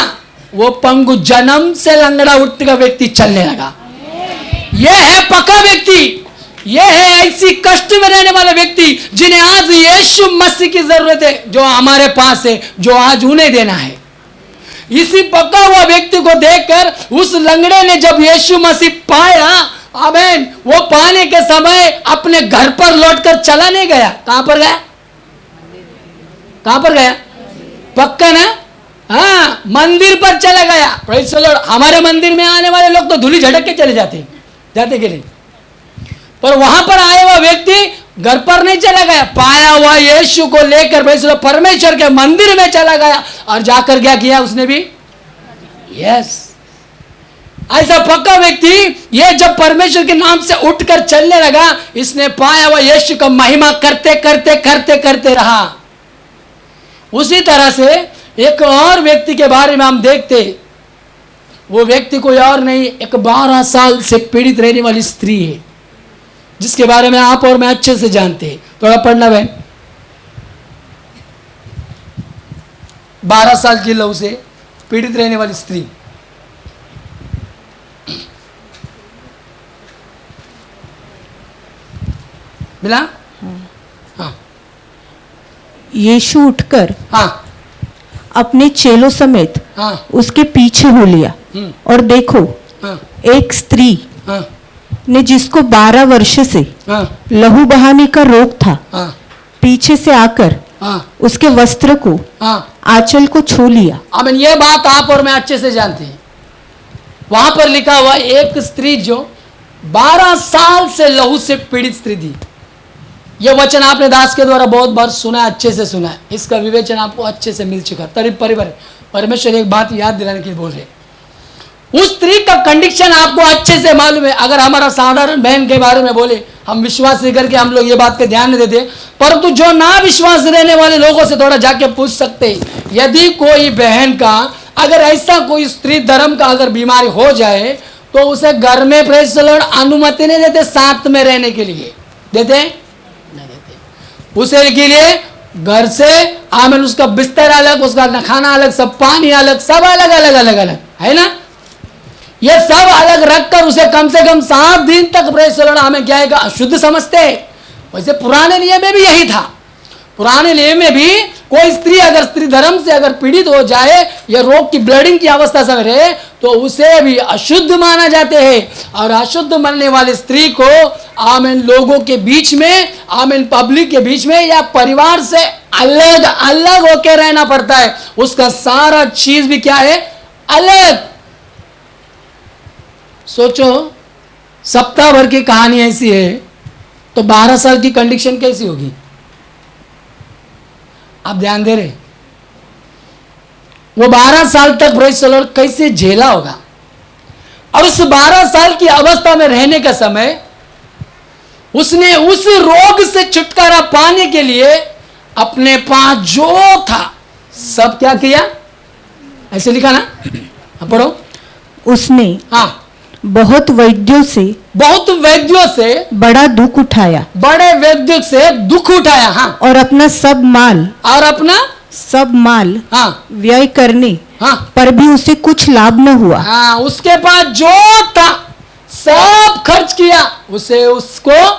वो पंगु जन्म से लंगड़ा उठने का व्यक्ति चलने लगा। यह है पक्का व्यक्ति। ये है ऐसी कष्ट में रहने वाले व्यक्ति जिन्हें आज यीशु मसीह की जरूरत है, जो हमारे पास है, जो आज उन्हें देना है। इसी पका हुआ व्यक्ति को देखकर उस लंगड़े ने जब यीशु मसीह पाया, आमीन, वो पाने के समय अपने घर पर लौटकर चला नहीं गया। कहां पर गया? कहां पर गया? पक्का ना? हाँ, मंदिर पर चला गया। Praise the Lord. हमारे मंदिर में आने वाले लोग तो धूली झटक के चले जाते के नहीं, पर वहां पर आया हुआ व्यक्ति घर पर नहीं चला गया, पाया हुआ यीशु को लेकर प्रेज़ द लॉर्ड परमेश्वर के मंदिर में चला गया और जाकर क्या किया उसने भी? यस, ऐसा पक्का व्यक्ति ये जब परमेश्वर के नाम से उठकर चलने लगा, इसने पाया हुआ यीशु का महिमा करते करते करते करते रहा। उसी तरह से एक और व्यक्ति के बारे में हम देखते, वो व्यक्ति कोई और नहीं, एक 12 साल से पीड़ित रहने वाली स्त्री है, जिसके बारे में आप और मैं अच्छे से जानते हैं। थोड़ा पढ़ना बहन। 12 साल की लहू से पीड़ित रहने वाली स्त्री। मिला? हाँ। यीशु उठकर हाँ अपने चेलों समेत हाँ उसके पीछे हो लिया, और देखो हाँ एक स्त्री हाँ ने जिसको 12 वर्ष से हाँ लहू बहाने का रोग था, हाँ पीछे से आकर हाँ उसके वस्त्र को, हाँ। आंचल को छू लिया। अब ये बात आप और मैं अच्छे से जानते हैं। वहां पर लिखा हुआ एक स्त्री जो 12 साल से लहू से पीड़ित स्त्री थी। यह वचन आपने दास के द्वारा बहुत बार सुना है, अच्छे से सुना है, इसका विवेचन आपको अच्छे से मिल चुका। तरी परिवार परमेश्वर एक बात याद दिलाने के लिए बोल रहे, उस स्त्री का कंडीशन आपको अच्छे से मालूम है। अगर हमारा साधारण बहन के बारे में बोले, हम विश्वास नहीं करके हम लोग ये बात पे ध्यान नहीं देते, परंतु जो ना विश्वास रहने वाले लोगों से थोड़ा जाके पूछ सकते, यदि कोई बहन का अगर ऐसा कोई स्त्री धर्म का अगर बीमारी हो जाए तो उसे घर में प्रेज़ द लॉर्ड अनुमति नहीं देते साथ में रहने के लिए। देते? नहीं देते। उसे के लिए घर से आमिर उसका बिस्तर अलग, उसका खाना अलग, सब पानी अलग, सब अलग अलग अलग अलग है ना। ये सब अलग रखकर उसे कम से कम 7 दिन तक प्रेज़ द लॉर्ड हमें क्या है अशुद्ध समझते। वैसे पुराने नियम में भी यही था। पुराने नियम में भी कोई स्त्री अगर स्त्री धर्म से अगर पीड़ित हो जाए या रोग की ब्लीडिंग की अवस्था से रहे तो उसे भी अशुद्ध माना जाते हैं। और अशुद्ध मानने वाली स्त्री को आमीन लोगों के बीच में, आमीन पब्लिक के बीच में या परिवार से अलग अलग होकर रहना पड़ता है। उसका सारा चीज भी क्या है? अलग। सोचो, सप्ताह भर की कहानी ऐसी है तो 12 साल की कंडीशन कैसी होगी? आप ध्यान दे रहे? वो 12 साल तक प्रेज़ द लॉर्ड कैसे झेला होगा। और उस 12 साल की अवस्था में रहने का समय उसने उस रोग से छुटकारा पाने के लिए अपने पास जो था सब क्या किया? ऐसे लिखा ना, पढ़ो। उसने हाँ, बहुत वैद्यों से बड़ा दुख उठाया, बड़े वैद्यों से दुख उठाया। हाँ, और अपना सब माल हाँ व्यय करने हाँ पर भी उसे कुछ लाभ न हुआ। हाँ, उसके पास जो था सब खर्च किया, उसको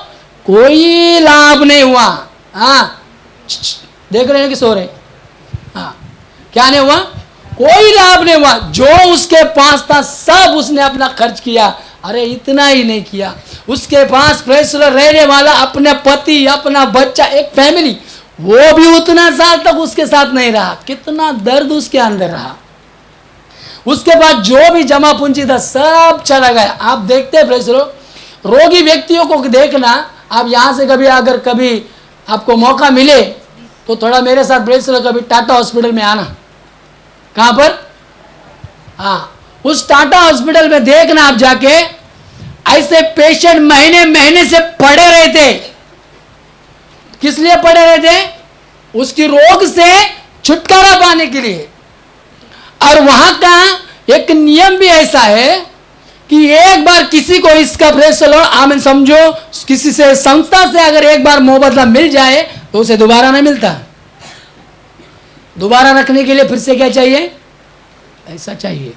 कोई लाभ नहीं हुआ। हाँ, देख रहे हैं कि सो रहे? हाँ, क्या नहीं हुआ? कोई लाभ नहीं हुआ। जो उसके पास था सब उसने अपना खर्च किया। अरे इतना ही नहीं किया, उसके पास प्रेज़ द लॉर्ड रहने वाला अपने पति, अपना बच्चा, एक फैमिली, वो भी उतना साल तक उसके साथ नहीं रहा। कितना दर्द उसके अंदर रहा। उसके बाद जो भी जमा पूंजी था सब चला गया। आप देखते प्रेज़ द लॉर्ड, रोगी व्यक्तियों को देखना। आप यहां से कभी आपको मौका मिले तो थोड़ा मेरे साथ प्रेज़ द लॉर्ड कभी टाटा हॉस्पिटल में आना। कहां पर? हाँ, उस टाटा हॉस्पिटल में देखना आप जाके, ऐसे पेशेंट महीने महीने से पड़े रहते। किस लिए पड़े रहते? उसकी रोग से छुटकारा पाने के लिए। और वहां का एक नियम भी ऐसा है कि एक बार किसी को इसका प्रेज़ द लॉर्ड आमीन समझो, किसी से संस्था से अगर एक बार मुआवजा मिल जाए तो उसे दोबारा नहीं मिलता। दोबारा रखने के लिए फिर से क्या चाहिए? ऐसा चाहिए।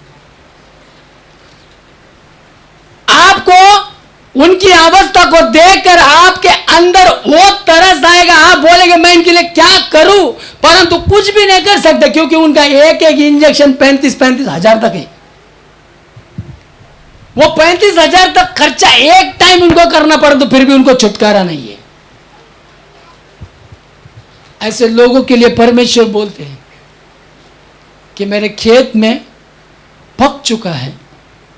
आपको उनकी अवस्था को देखकर आपके अंदर वो तरस आएगा, आप बोलेंगे मैं इनके लिए क्या करूं, परंतु कुछ भी नहीं कर सकते क्योंकि उनका एक एक इंजेक्शन 35-35 हजार तक है। वो 35,000 तक खर्चा एक टाइम उनको करना पड़ा तो फिर भी उनको छुटकारा नहीं है। ऐसे लोगों के लिए परमेश्वर बोलते हैं कि मेरे खेत में पक चुका है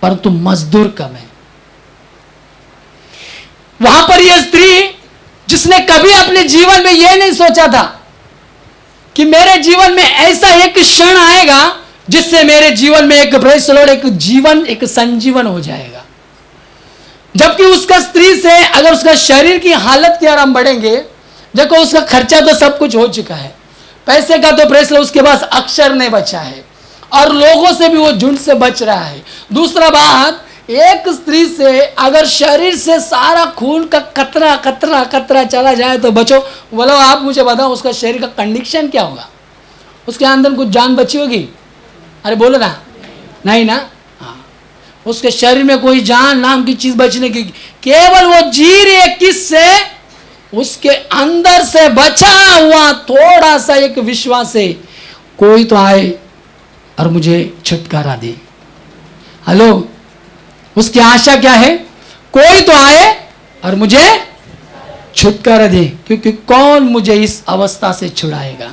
परंतु मजदूर कम है। वहां पर यह स्त्री जिसने कभी अपने जीवन में यह नहीं सोचा था कि मेरे जीवन में ऐसा एक क्षण आएगा जिससे मेरे जीवन में एक प्रेस लॉर्ड एक जीवन एक संजीवन हो जाएगा। जबकि उसका स्त्री से अगर उसका शरीर की हालत की ओर हम बढ़ेंगे, देखो उसका खर्चा तो सब कुछ हो चुका है, पैसे का तो प्रेस लॉर्ड उसके पास अक्षर नहीं बचा है और लोगों से भी वो झुंड से बच रहा है। दूसरा बात, एक स्त्री से अगर शरीर से सारा खून का कतरा कतरा कतरा चला जाए तो बचो, बोलो आप मुझे बताओ उसका शरीर का कंडीशन क्या होगा, उसके अंदर कुछ जान बची होगी? अरे बोलो ना, नहीं ना। हाँ, उसके शरीर में कोई जान नाम की चीज बचने की, केवल वो जी रही है किससे? उसके अंदर से बचा हुआ थोड़ा सा एक विश्वास है, कोई तो आए और मुझे छुटकारा दे। हेलो, उसकी आशा क्या है? कोई तो आए और मुझे छुटकारा दे, क्योंकि कौन मुझे इस अवस्था से छुड़ाएगा,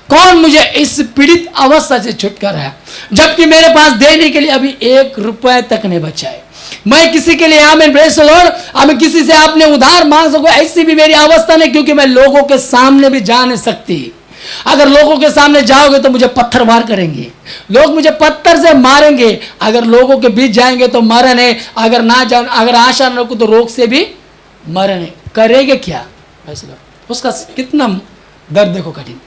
कौन मुझे इस पीड़ित अवस्था से छुटकारा है, जबकि मेरे पास देने के लिए अभी 1 रुपए तक नहीं बचा है। मैं किसी के लिए आमीन प्रेज़ द लॉर्ड, मैं किसी से आपने उधार मांग सकूं, ऐसी भी मेरी अवस्था नहीं, क्योंकि मैं लोगों के सामने भी जा नहीं सकती। अगर लोगों के सामने जाओगे तो मुझे पत्थर मार करेंगे, लोग मुझे पत्थर से मारेंगे। अगर लोगों के बीच जाएंगे तो मरण है, अगर ना जाओ, अगर आशा न रखो तो रोग से भी मरण है। करेंगे क्या? उसका कितना दर्द देखो, कठिन।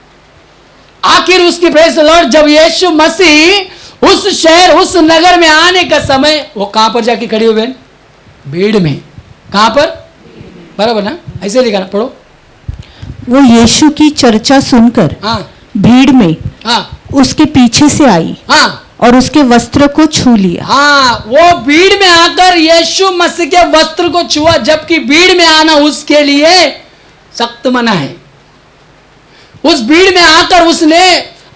आखिर उसकी प्रेज़ द लॉर्ड जब यीशु मसीह उस शहर उस नगर में आने का समय, वो कहां पर जाके खड़ी हुई? भीड़ में। कहां पर? बराबर ना, ऐसे लिखा ना, पढ़ो। वो यीशु की चर्चा सुनकर हाँ भीड़ में हाँ उसके पीछे से आई हाँ और उसके वस्त्र को छू लिया। हाँ, वो भीड़ में आकर यीशु मसीह के वस्त्र को छुआ, जबकि भीड़ में आना उसके लिए सख्त मना है। उस भीड़ में आकर उसने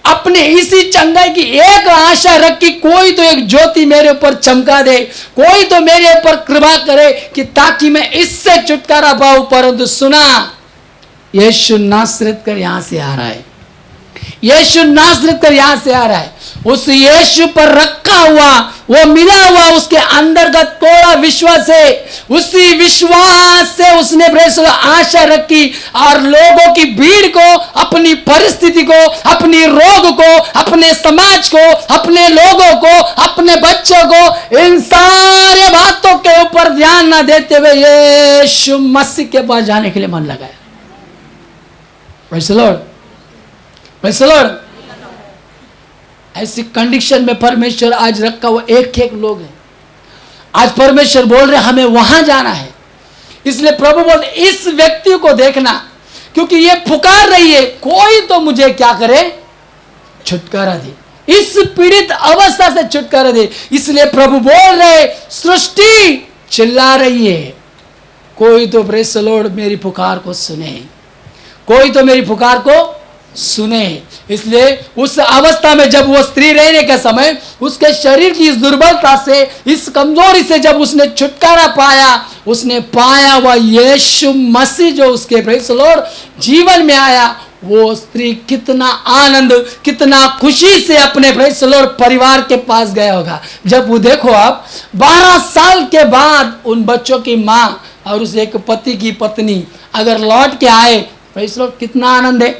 अपने इसी चंगाई की एक आशा रखी, कोई तो एक ज्योति मेरे ऊपर चमका दे, कोई तो मेरे ऊपर कृपा करे कि ताकि मैं इससे छुटकारा पाऊं। परंतु सुना, यीशु नासरत कर यहां से आ रहा है, यीशु नासरत कर यहां से आ रहा है। उस यीशु पर रखा हुआ वो मिला हुआ उसके अंदर का थोड़ा विश्वास है, उसी विश्वास से उसने आशा रखी और लोगों की भीड़ को, अपनी परिस्थिति को, अपनी रोग को, अपने समाज को, अपने लोगों को, अपने बच्चों को, इन सारे बातों के ऊपर ध्यान न देते हुए यीशु मसीह के पास जाने के लिए मन लगाया। Praise the Lord, praise the Lord. ऐसी कंडीशन में परमेश्वर आज रखा हुआ एक एक लोग है। आज परमेश्वर बोल रहे हमें वहां जाना है, इसलिए प्रभु बोल इस व्यक्ति को देखना, क्योंकि ये पुकार रही है, कोई तो मुझे क्या करे? छुटकारा दे, इस पीड़ित अवस्था से छुटकारा दे। इसलिए प्रभु बोल रहे, सृष्टि चिल्ला रही है, कोई तो प्रेज़ द लॉर्ड मेरी पुकार को सुने, कोई तो मेरी पुकार को सुने। इसलिए उस अवस्था में जब वो स्त्री रहने का समय, उसके शरीर की इस दुर्बलता से, इस कमजोरी से जब उसने छुटकारा पाया, उसने पाया वह यीशु मसीह जो उसके प्रेज़ द लॉर्ड जीवन में आया, वो स्त्री कितना आनंद, कितना खुशी से अपने प्रेज़ द लॉर्ड परिवार के पास गया होगा। जब वो देखो आप 12 साल के बाद उन बच्चों की माँ और उस एक पति की पत्नी अगर लौट के आए, प्रेज़ द लॉर्ड कितना आनंद है।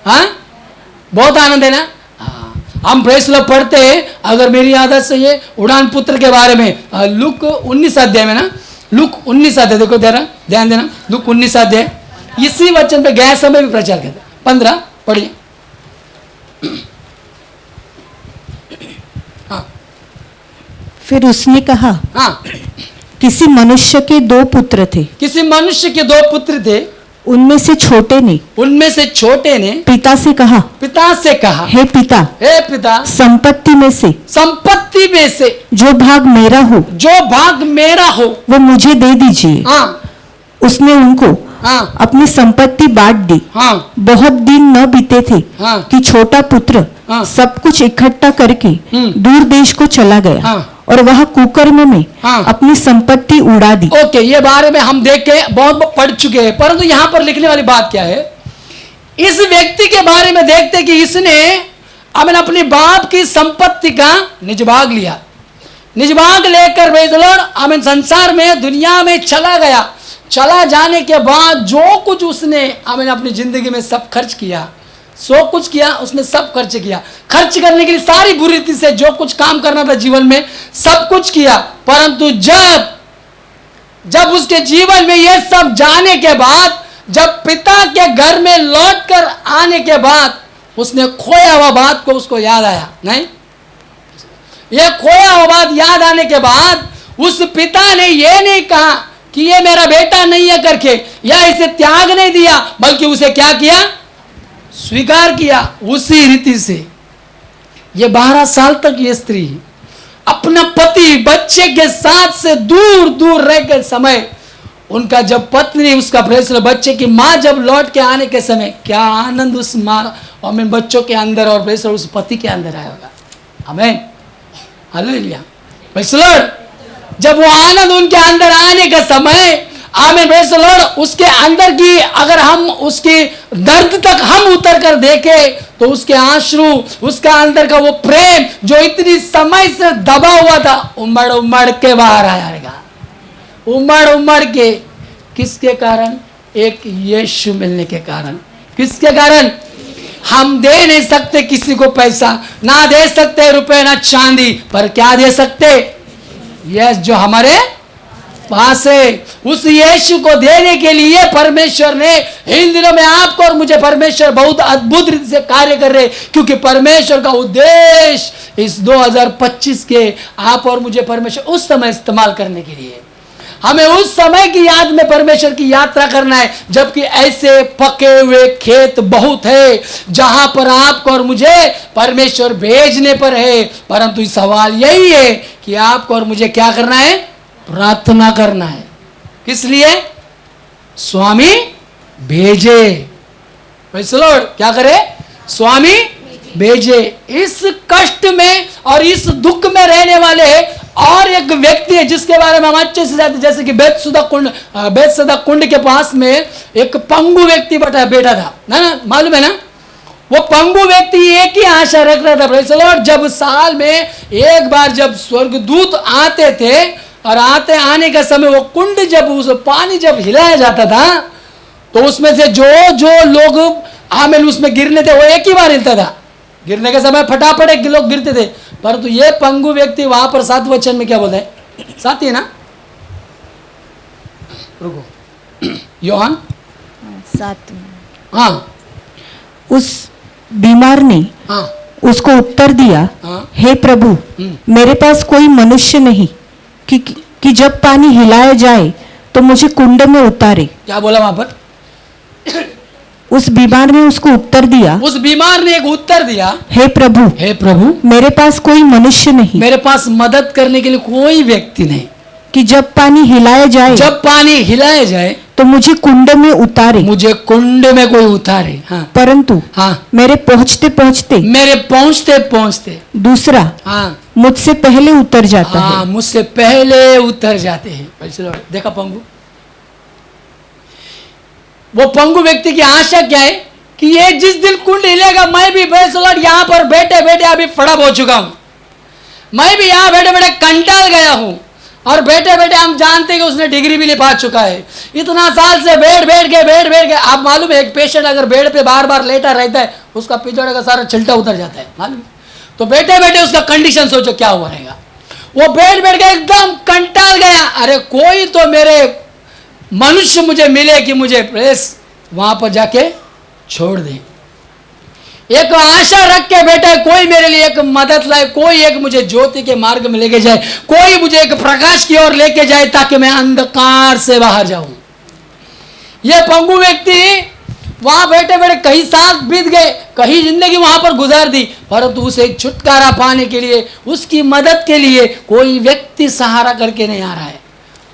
हाँ, बहुत आनंद है ना। हाँ, हम प्रेज़ द लॉर्ड पढ़ते हैं, अगर मेरी आदत से ये उड़ान पुत्र के बारे में लूक 19 अध्याय में ना, लूक 19 अध्याय, देखो ध्यान देना, लूक 19 अध्याय, इसी वचन पे गए समय भी प्रचार करते। 15 पढ़िए। हाँ, फिर उसने कहा, हाँ, किसी मनुष्य के 2 पुत्र थे, किसी मनुष्य के 2 पुत्र थे, उनमें से छोटे ने पिता से कहा, हे पिता, संपत्ति में से जो भाग मेरा हो वो मुझे दे दीजिए। उसने उनको अपनी संपत्ति बांट दी। बहुत दिन न बीते थे कि छोटा पुत्र सब कुछ इकट्ठा करके दूर देश को चला गया और वह कुकर्म में अपनी संपत्ति उड़ा दी। ओके, ये बारे में हम देख के बहुत पढ़ चुके हैं, परंतु यहाँ पर लिखने वाली बात क्या है? इस व्यक्ति के बारे में देखते कि इसने अपने बाप की संपत्ति का निज भाग लिया। निज भाग लेकर संसार में, दुनिया में चला गया। चला जाने के बाद जो कुछ उसने अपनी जिंदगी में सब खर्च किया, सो कुछ किया, उसने सब खर्च किया। खर्च करने के लिए सारी बुरी रीति से जो कुछ काम करना था जीवन में सब कुछ किया, परंतु जब उसके जीवन में ये सब जाने के बाद, जब पिता के घर में लौटकर आने के बाद उसने खोया हुआ बात को उसको याद आया। नहीं, ये खोया हुआ बात याद आने के बाद उस पिता ने ये नहीं कहा कि ये मेरा बेटा नहीं है करके, या इसे त्याग नहीं दिया, बल्कि उसे क्या किया? स्वीकार किया। उसी रीति से ये 12 साल तक ये स्त्री अपना पति बच्चे के साथ से दूर दूर रह के समय, उनका जब पत्नी उसका फैसला, बच्चे की माँ जब लौट के आने के समय, क्या आनंद उस माँ और बच्चों के अंदर और फैसला उस पति के अंदर आया होगा। आमीन, हालेलुया, प्रेज़ द लॉर्ड। जब वो आनंद उनके अंदर आने का समय, आमीन, प्रेज़ द लॉर्ड, उसके अंदर की अगर हम उसके दर्द तक हम उतर कर देखें तो उसके आंसू, उसका अंदर का वो प्रेम जो इतनी समय से दबा हुआ था, उमड़ उमड़ के बाहर आएगा। उमड़ उमड़ के, किसके कारण? एक यीशु मिलने के कारण। किसके कारण? हम दे नहीं सकते किसी को पैसा, ना दे सकते रुपए ना चांदी, पर क्या दे सकते? यस, जो हमारे पास है। उस यीशु को देने के लिए परमेश्वर ने इन दिनों में आपको और मुझे, परमेश्वर बहुत अद्भुत रीति से कार्य कर रहे, क्योंकि परमेश्वर का उद्देश्य इस 2025 के आप और मुझे परमेश्वर उस समय इस्तेमाल करने के लिए, हमें उस समय की याद में परमेश्वर की यात्रा करना है, जबकि ऐसे पके हुए खेत बहुत है जहां पर आपको और मुझे परमेश्वर भेजने पर है। परंतु सवाल यही है कि आपको और मुझे क्या करना है? प्रार्थना करना है। किस लिए? स्वामी भेजे। प्रेज़ द लॉर्ड, क्या करे? स्वामी भेजे। इस कष्ट में और इस दुख में रहने वाले और एक व्यक्ति है जिसके बारे में हम अच्छे से जानते, जैसे कि बेतसदा कुंड के पास में एक पंगु व्यक्ति बैठा था ना, मालूम है ना? वो पंगु व्यक्ति एक ही आशा रख रहा था, प्रेज़ द लॉर्ड, जब साल में एक बार जब स्वर्गदूत आते थे और आने का समय वो कुंड जब उस पानी जब हिलाया जाता था तो उसमें से जो लोग आमिल उसमें गिरने थे वो एक ही बार हिलता था। गिरने के समय फटाफट एक लोग गिरते थे, परंतु ये पंगु व्यक्ति वहां पर 7 वचन में क्या बोलते हैं? 7 ही ना, रुको, योहान 7। हाँ, उस बीमार ने उसको उत्तर दिया, हे प्रभु, मेरे पास कोई मनुष्य नहीं कि जब पानी हिलाया जाए तो मुझे कुंड में उतारे। क्या बोला वहां पर? उस बीमार ने उसको उत्तर दिया, उस बीमार ने एक उत्तर दिया, हे प्रभु, मेरे पास कोई मनुष्य नहीं, मेरे पास मदद करने के लिए कोई व्यक्ति नहीं, कि जब पानी हिलाया जाए तो मुझे कुंड में उतारे। मुझे कुंड में कोई उतारे। हाँ। परंतु मेरे पहुंचते पहुंचते दूसरा मुझसे पहले उतर जाता है। मुझसे पहले उतर जाते हैं। देखा पंगु, वो पंगु व्यक्ति की आशा क्या है कि ये जिस दिन कुंड हिलेगा मैं भी यहाँ पर बैठे बैठे अभी फड़ब हो चुका हूं, मैं भी यहाँ बैठे बैठे कंटाल गया हूं, और बैठे बैठे हम जानते हैं कि उसने डिग्री भी नहीं पा चुका है। इतना साल से बैठ के आप मालूम है, एक पेशेंट अगर बेड पे बार बार लेटा रहता है उसका पिछड़े का सारा छिलटा उतर जाता है, मालूम? तो बैठे बैठे उसका कंडीशन सोचो क्या हुआ रहेगा। वो बैठ के एकदम कंटाल गया, अरे कोई तो मेरे मनुष्य मुझे मिले कि मुझे प्रेस वहां पर जाके छोड़ दे। एक आशा रख के बैठा है, कोई मेरे लिए एक मदद लाए, कोई एक मुझे ज्योति के मार्ग में लेके जाए, कोई मुझे एक प्रकाश की ओर लेके जाए ताकि मैं अंधकार से बाहर जाऊं। ये पंगु व्यक्ति वहां बैठे बैठे कई साल बीत गए, कहीं जिंदगी वहां पर गुजार दी, परंतु उसे छुटकारा पाने के लिए, उसकी मदद के लिए कोई व्यक्ति सहारा करके नहीं आ रहा है।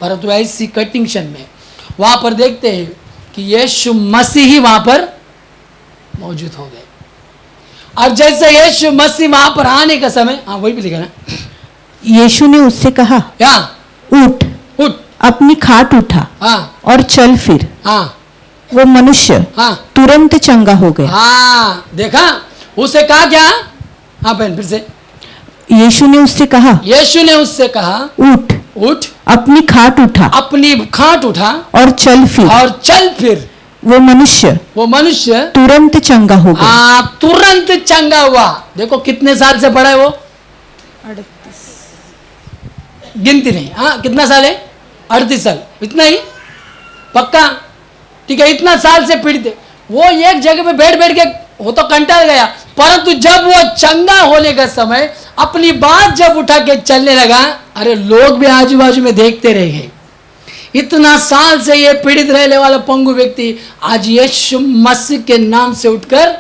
परंतु ऐसी कंडीशन में वहां पर देखते हैं कि यीशु मसीह ही वहां पर मौजूद हो गए। और जैसे यीशु मसीह वहां पर आने का समय, हाँ वही भी लिखा ना, यीशु ने उससे कहा, या उठ, उठ, अपनी खाट उठा हाँ और चल फिर। हाँ वो मनुष्य हाँ तुरंत चंगा हो गया। हाँ, देखा उसे कहा क्या? हाँ बहन फिर से, यीशु ने उससे कहा, यीशु ने उससे कहा उठ, उठ, अपनी खाट उठा अपनी खाट उठा और चल फिर। और चल फिर। वो मनुष्य तुरंत चंगा हो गया। हाँ, तुरंत चंगा हुआ। देखो कितने साल से पड़ा है वो, 38 गिनती नहीं। हाँ कितना साल है? 38 साल, इतना ही पक्का? ठीक है, इतना साल से पीड़ित है वो। एक जगह पे बैठ बैठ के वो तो कंटाल गया, परंतु जब वो चंगा होने का समय अपनी बात जब उठा के चलने लगा, अरे लोग भी आजू बाजू में देखते रह गए। इतना साल से ये पीड़ित रहने वाला पंगु व्यक्ति आज यीशु मसीह के नाम से उठकर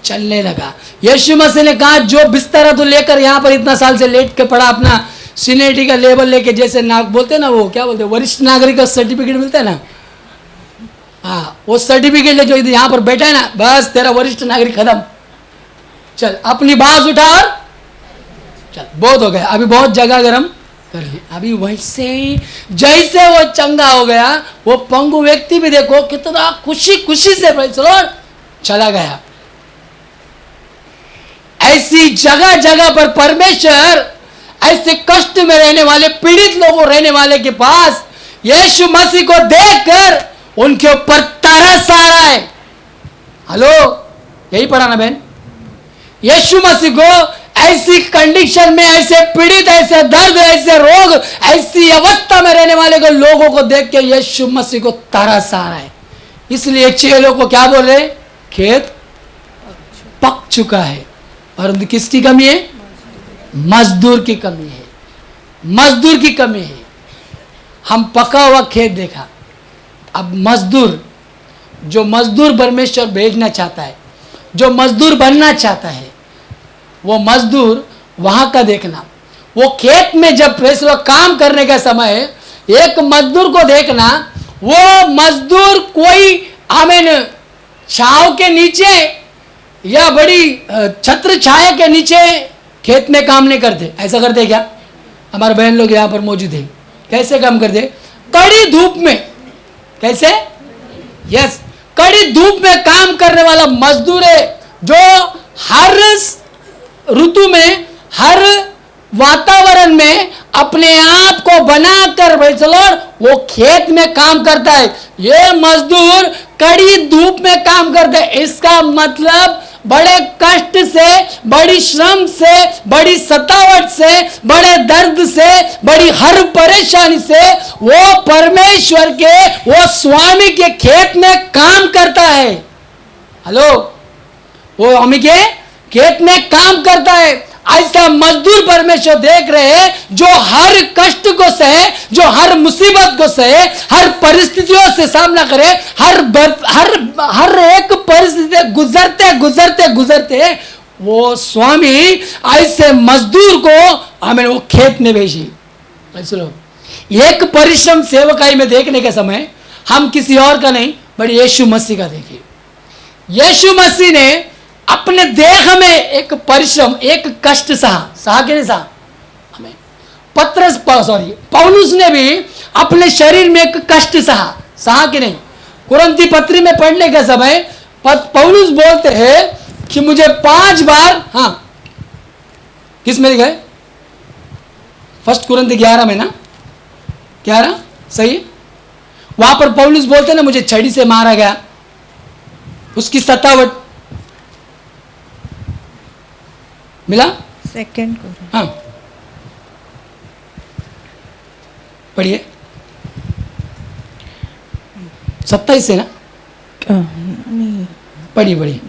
चलने लगा। यीशु मसीह ने कहा, जो बिस्तरा तो लेकर यहाँ पर इतना साल से लेट के पड़ा, अपना सीनियरिटी का लेवल लेके, जैसे नाग बोलते ना, वो क्या बोलते, वरिष्ठ नागरिक का सर्टिफिकेट मिलता है ना, हाँ वो सर्टिफिकेट ले जो यहाँ पर बैठा है ना, बस तेरा वरिष्ठ नागरिक खत्म, चल अपनी बाज उठा और चल, बहुत हो गया, अभी बहुत जगह गरम कर ली। अभी वैसे ही जैसे वो चंगा हो गया, वो पंगु व्यक्ति भी देखो कितना खुशी खुशी से चला गया। ऐसी जगह जगह पर परमेश्वर ऐसे कष्ट में रहने वाले, पीड़ित लोगों रहने वाले के पास यीशु मसीह को देखकर उनके ऊपर तरस आ रहा है। हेलो, यही पढ़ा ना बहन? यीशु मसीह को ऐसी कंडीशन में, ऐसे पीड़ित, ऐसे दर्द, ऐसे रोग, ऐसी अवस्था में रहने वाले को, लोगों को देख के यीशु मसीह को तरस आ रहा है। इसलिए चेलों को क्या बोल रहे? खेत पक चुका है, परंतु किसकी कमी है? मजदूर की कमी है, मजदूर की कमी है। हम पका हुआ खेत देखा, अब मजदूर, जो मजदूर परमेश्वर भेजना चाहता है, जो मजदूर बनना चाहता है, वो मजदूर वहां का देखना। वो खेत में जब फैसला काम करने का समय है, एक मजदूर को देखना। वो मजदूर कोई आमीन छांव के नीचे या बड़ी छत्र छाया के नीचे खेत में काम नहीं करते। ऐसा करते क्या? हमारे बहन लोग यहाँ पर मौजूद है, कैसे काम करते? कड़ी धूप में। कैसे? यस, कड़ी धूप में काम करने वाला मजदूर है, जो हर ऋतु में, हर वातावरण में अपने आप को बनाकर वो खेत में काम करता है। ये मजदूर कड़ी धूप में काम करते हैं। इसका मतलब बड़े कष्ट से, बड़ी श्रम से, बड़ी सतावट से, बड़े दर्द से, बड़ी हर परेशानी से वो परमेश्वर के, वो स्वामी के खेत में काम करता है। हेलो, वो हमें के खेत में काम करता है। ऐसा मजदूर परमेश्वर देख रहे हैं, जो हर कष्ट को सहे, जो हर मुसीबत को सहे, हर परिस्थितियों से सामना करे, हर एक परिस्थिति गुजरते गुजरते गुजरते वो स्वामी ऐसे मजदूर को हमें वो खेत में भेजी। सुनो, एक परिश्रम सेवकाई में देखने के समय हम किसी और का नहीं, बड़ी यीशु मसीह का देखिए। यीशु मसीह ने अपने देह में एक परिश्रम, एक कष्ट सहा के नहीं सहा? हमें पौलुस ने भी अपने शरीर में एक कष्ट सहा कि नहीं? कुरिन्थी पत्री में पढ़ने के समय पौलुस बोलते हैं कि मुझे 5 बार, हाँ किस में गए? 1 कुरिन्थी 11 में ना, 11 सही। वहां पर पौलुस बोलते ना, मुझे छड़ी से मारा गया, उसकी सतावट मिला। 2 कुरिन्थी, हाँ पढ़िए 27 से ना, पढ़िए पढ़िए।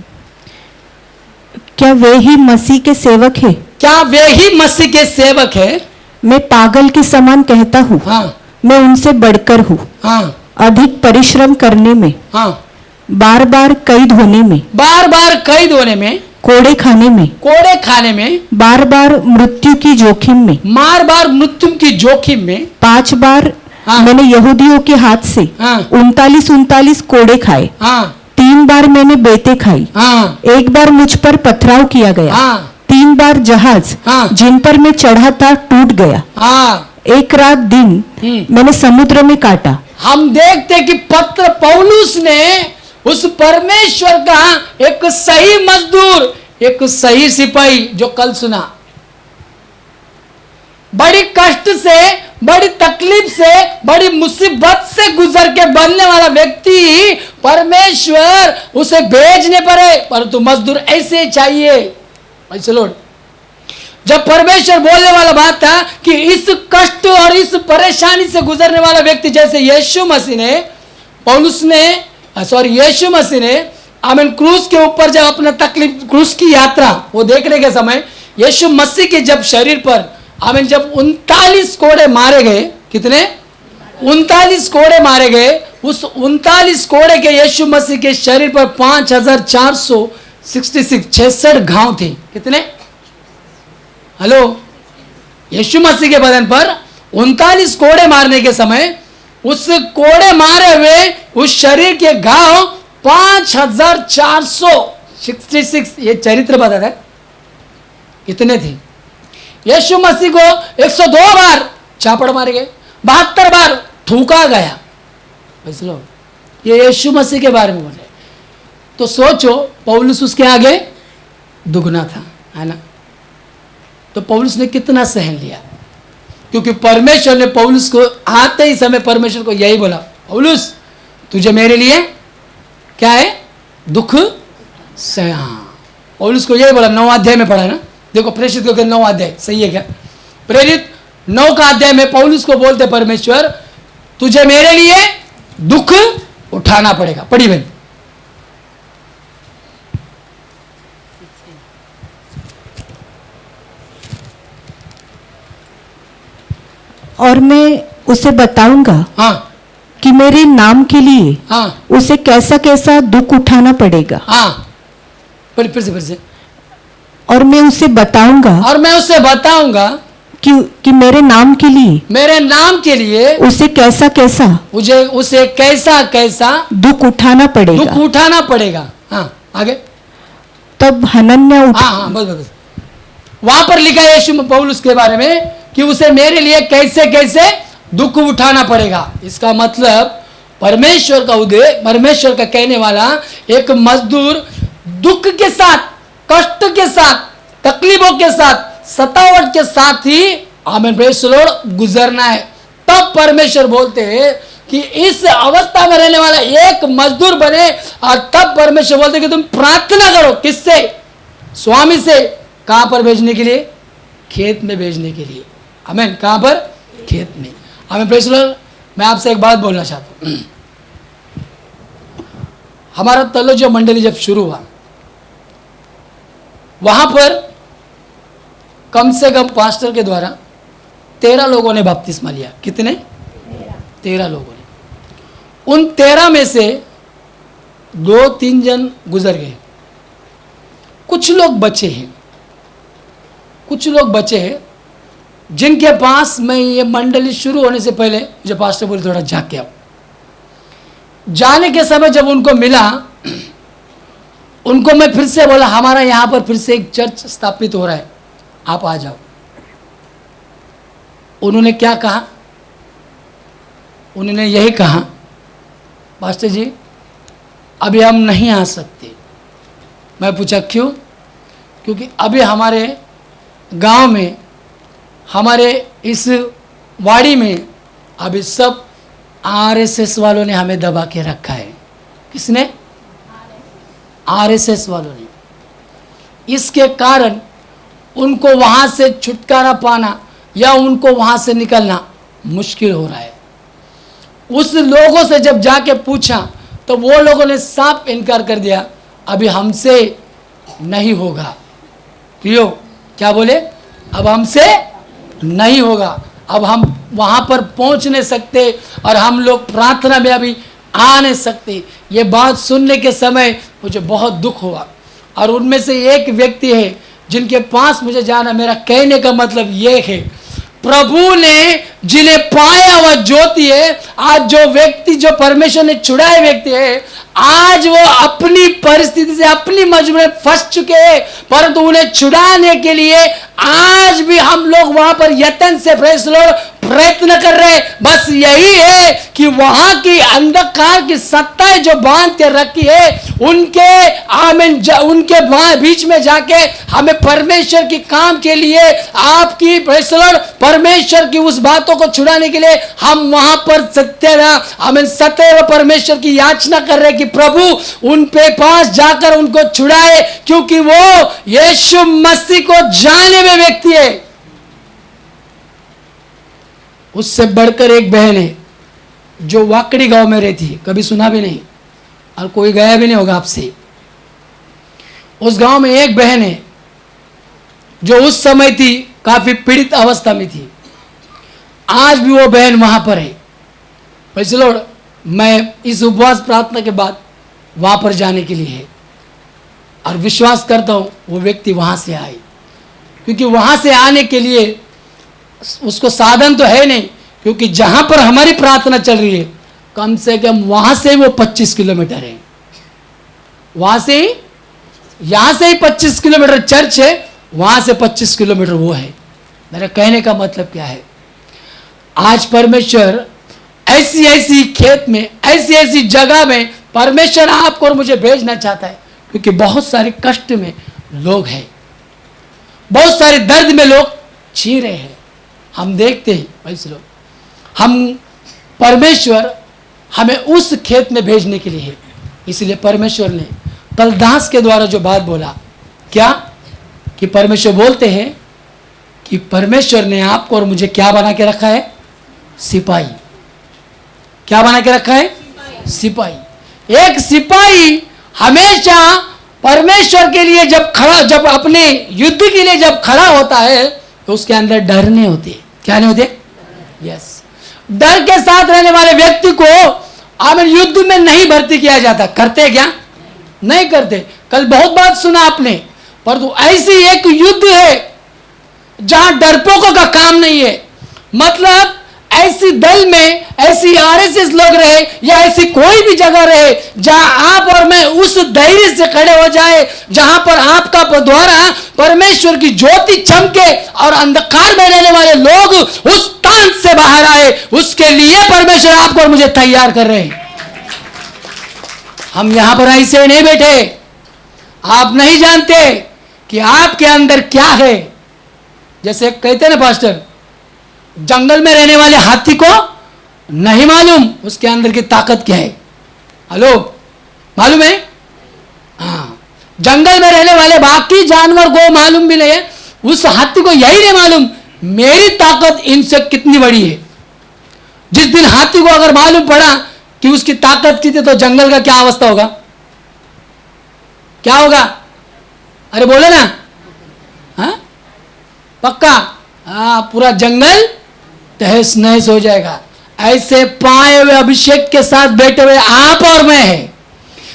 क्या वे ही मसीह के सेवक है? क्या वे ही मसीह के सेवक है? मैं पागल के समान कहता हूँ, हाँ मैं उनसे बढ़कर हूँ। हाँ, अधिक परिश्रम करने में, हाँ, बार बार कैद होने में, बार बार कैद होने में, कोड़े खाने में, कोड़े खाने में, बार बार मृत्यु की जोखिम में, बार बार मृत्यु की जोखिम में, 5 बार हाँ। मैंने यहूदियों के हाथ से हाँ। 39 कोड़े खाए, हाँ 3 बार मैंने बेते खाई, हाँ 1 बार मुझ पर पथराव किया गया, हाँ 3 बार जहाज हाँ। जिन पर मैं चढ़ा था टूट गया, हाँ। 1 रात दिन मैंने समुद्र में काटा। हम देखते कि पत्र पौलुस ने उस परमेश्वर का एक सही मजदूर, एक सही सिपाही, जो कल सुना, बड़ी कष्ट से, बड़ी तकलीफ से, बड़ी मुसीबत से गुजर के बनने वाला व्यक्ति, परमेश्वर उसे भेजने पड़े, परंतु मजदूर ऐसे ही चाहिए। भाई लोड, जब परमेश्वर बोलने वाला बात था कि इस कष्ट और इस परेशानी से गुजरने वाला व्यक्ति, जैसे यीशु मसीह ने, पौलुस ने, यीशु मसीह ने आमीन क्रूस के ऊपर जब अपना तकलीफ, क्रूस की यात्रा वो देखने के समय यीशु मसीह के जब शरीर पर आमीन जब 39 कोड़े मारे गए, कितने 39 कोड़े मारे गए, उस 39 कोड़े के यीशु मसीह के शरीर पर 5466 घाव थे। कितने? हेलो, यीशु मसीह के बदन पर 39 कोड़े मारने के समय उस कोड़े मारे हुए उस शरीर के घाव 5466, ये चरित्र बताता है कितने थे। यीशु मसीह को 102 बार चापड़ मारे गए, 72 बार थूका गया। लो, ये यीशु मसीह के बारे में बोले तो सोचो, पौलुस उसके आगे दुगना था, है ना। तो पौलुस ने कितना सहन लिया, क्योंकि परमेश्वर ने पौलुस को आते ही समय परमेश्वर को यही बोला, पौलुस तुझे मेरे लिए क्या है, दुख सह। पौलुस को यही बोला, 9 अध्याय में पढ़ा ना, देखो प्रेरित के 9 अध्याय, सही है क्या? प्रेरित 9 का अध्याय में पौलुस को बोलते परमेश्वर तुझे मेरे लिए दुख उठाना पड़ेगा। पढ़ी बहन। और मैं उसे बताऊंगा हाँ कि मेरे नाम के लिए हाँ उसे कैसा कैसा दुख उठाना पड़ेगा। हाँ, फिर से। और मैं उसे बताऊंगा, और मैं उसे बताऊंगा कि मेरे नाम के लिए उसे कैसा कैसा उसे कैसा कैसा दुख उठाना पड़ेगा। हाँ आगे। तब हनन्याह उठ, हाँ बस वहां पर लिखा है यीशु पौलुस के बारे में कि उसे मेरे लिए कैसे कैसे दुख उठाना पड़ेगा। इसका मतलब परमेश्वर का उद्देश्य, परमेश्वर का कहने वाला एक मजदूर दुख के साथ, कष्ट के साथ, तकलीफों के साथ, सतावट के साथ ही आमीन प्रेज़ द लॉर्ड गुजरना है। तब परमेश्वर बोलते हैं कि इस अवस्था में रहने वाला एक मजदूर बने, और तब परमेश्वर बोलते हैं कि तुम प्रार्थना करो, किससे? स्वामी से। कहां पर भेजने के लिए? खेत में भेजने के लिए। आमीन। कहां पर? खेत में। आमीन प्रेज़ द लॉर्ड। मैं आपसे एक बात बोलना चाहता हूं। हमारा तलोजा मंडली जब शुरू हुआ, वहां पर कम से कम पास्टर के द्वारा 13 लोगों ने बपतिस्मा लिया। कितने? 13 लोगों ने। उन 13 में से 2-3 जन गुजर गए, कुछ लोग बचे हैं, जिनके पास मैं ये मंडली शुरू होने से पहले मुझे पास्टर बोले थोड़ा जाके आओ। जाने के समय जब उनको मिला, उनको मैं फिर से बोला हमारा यहाँ पर फिर से एक चर्च स्थापित हो रहा है, आप आ जाओ। उन्होंने क्या कहा? उन्होंने यही कहा, पास्टर जी अभी हम नहीं आ सकते। मैं पूछा क्यों? क्योंकि अभी हमारे गांव में, हमारे इस वाड़ी में अभी सब आरएसएस वालों ने हमें दबा के रखा है। किसने? आरएसएस वालों ने। इसके कारण उनको वहां से छुटकारा पाना या उनको वहां से निकलना मुश्किल हो रहा है। उस लोगों से जब जाके पूछा तो वो लोगों ने साफ इनकार कर दिया, अभी हमसे नहीं होगा। प्रियो क्या बोले? अब हमसे नहीं होगा। अब हम वहाँ पर पहुँच नहीं सकते और हम लोग प्रार्थना में अभी आ नहीं सकते। ये बात सुनने के समय मुझे बहुत दुख हुआ। और उनमें से एक व्यक्ति है जिनके पास मुझे जाना, मेरा कहने का मतलब ये है, प्रभु ने जिन्हें पाया वह ज्योति है। आज जो व्यक्ति, जो परमेश्वर ने छुड़ाए व्यक्ति है, आज वो अपनी परिस्थिति से, अपनी मजबूरी में फंस चुके हैं, परंतु उन्हें छुड़ाने के लिए आज भी हम लोग वहां पर यत्न से प्रयत्न कर रहे हैं। बस यही है कि वहां की अंधकार की सत्ताएं जो बांध के रखी है, उनके उनके बीच में जाके हमें परमेश्वर की काम के लिए, आपकी परमेश्वर की उस बातों को छुड़ाने के लिए हम वहां पर सदैव परमेश्वर की याचना कर रहे हैं कि प्रभु उन पे पास जाकर उनको छुड़ाए, क्योंकि वो यीशु मसीह को जानने में व्यक्ति है। उससे बढ़कर एक बहन है जो वाकड़ी गांव में रहती है, कभी सुना भी नहीं और कोई गया भी नहीं होगा आपसे। उस गांव में एक बहन है जो उस समय थी काफी पीड़ित अवस्था में थी। आज भी वो बहन वहां पर है। Praise the Lord. मैं इस उपवास प्रार्थना के बाद वहां पर जाने के लिए है और विश्वास करता हूं वो व्यक्ति वहां से आए, क्योंकि वहां से आने के लिए उसको साधन तो है नहीं, क्योंकि जहां पर हमारी प्रार्थना चल रही है कम से कम वहां से वो 25 किलोमीटर है। वहां से यहां से ही 25 किलोमीटर चर्च है, वहां से 25 किलोमीटर वो है। मेरा कहने का मतलब क्या है, आज परमेश्वर ऐसी ऐसी खेत में, ऐसी ऐसी जगह में परमेश्वर आपको और मुझे भेजना चाहता है, क्योंकि बहुत सारे कष्ट में लोग हैं, बहुत सारे दर्द में लोग जी रहे हैं। हम देखते हैं वैसे लोग, हम परमेश्वर हमें उस खेत में भेजने के लिए है। इसलिए परमेश्वर ने कल दास के द्वारा जो बात बोला, क्या कि परमेश्वर बोलते हैं कि परमेश्वर ने आपको और मुझे क्या बना के रखा है, सिपाही। क्या बना के रखा है, सिपाही। एक सिपाही हमेशा परमेश्वर के लिए जब अपने युद्ध के लिए जब खड़ा होता है तो उसके अंदर डर नहीं होते। क्या नहीं होते? यस। डर के साथ रहने वाले व्यक्ति को युद्ध में नहीं भर्ती किया जाता। करते क्या? नहीं करते। कल बहुत बात सुना आपने, परंतु ऐसी एक युद्ध है जहां डरपोकों का काम नहीं है। मतलब ऐसी दल में ऐसी आरएसएस लोग रहे या ऐसी कोई भी जगह रहे जहां आप और मैं उस धैर्य से खड़े हो जाए, जहां पर आपका द्वारा परमेश्वर की ज्योति चमके और अंधकार में रहने वाले लोग उस तान से बाहर आए, उसके लिए परमेश्वर आपको और मुझे तैयार कर रहे हैं। हम यहां पर ऐसे नहीं बैठे। आप नहीं जानते कि आपके अंदर क्या है। जैसे कहते ना पास्टर, जंगल में रहने वाले हाथी को नहीं मालूम उसके अंदर की ताकत क्या है। हेलो, मालूम है? हाँ, जंगल में रहने वाले बाकी जानवर को मालूम भी नहीं है, उस हाथी को यही नहीं मालूम मेरी ताकत इनसे कितनी बड़ी है। जिस दिन हाथी को अगर मालूम पड़ा कि उसकी ताकत कितनी, तो जंगल का क्या अवस्था होगा? क्या होगा? अरे बोले ना। हाँ, पक्का। हाँ, पूरा जंगल तहस नहस हो जाएगा। ऐसे पाए हुए अभिषेक के साथ बैठे हुए आप और मैं है,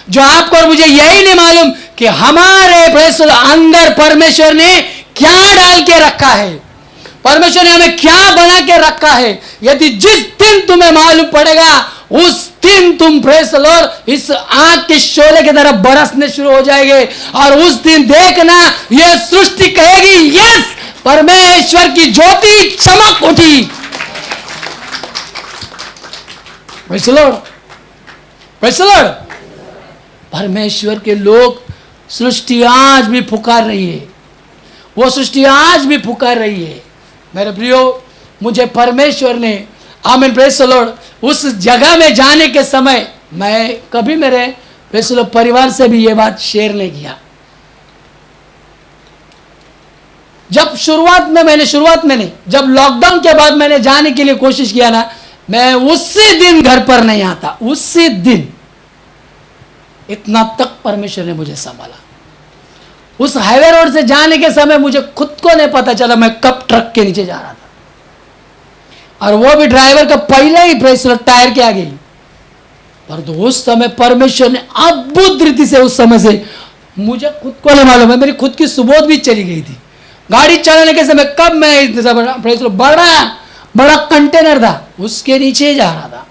जो आपको और मुझे यही नहीं मालूम कि हमारे अंदर परमेश्वर ने क्या डाल के रखा है, परमेश्वर ने हमें क्या बना के रखा है। यदि जिस दिन तुम्हें मालूम पड़ेगा उस दिन तुम प्रेस लॉर्ड इस आग के शोले की तरफ बरसने शुरू हो जाएंगे, और उस दिन देखना यह सृष्टि कहेगी, यस, परमेश्वर की ज्योति चमक उठी। Praise the Lord, praise the Lord. परमेश्वर के लोग, सृष्टि आज भी पुकार रही है, वो सृष्टि आज भी पुकार रही है। मेरे प्रियो, मुझे परमेश्वर ने, आमीन, प्रेज़ द लॉर्ड, उस जगह में जाने के समय मैं कभी मेरे प्रेज़ द लॉर्ड परिवार से भी ये बात शेयर नहीं किया। जब शुरुआत में नहीं, जब लॉकडाउन के बाद मैंने जाने के लिए कोशिश किया ना, मैं उसी दिन घर पर नहीं आता, उसी दिन। इतना तक परमेश्वर ने मुझे संभाला। उस हाईवे रोड से जाने के समय मुझे खुद को नहीं पता चला मैं कब ट्रक के नीचे जा रहा था। और वो भी ड्राइवर का पहले ही प्रेस टायर के आगे। पर तो उस समय परमेश्वर ने अद्भुत रीति से, उस समय से मुझे खुद को नहीं मालूम है, मेरी खुद की सुबोध भी चली गई थी गाड़ी चलाने के समय। कब मैं बड़ा कंटेनर था उसके नीचे जा रहा था,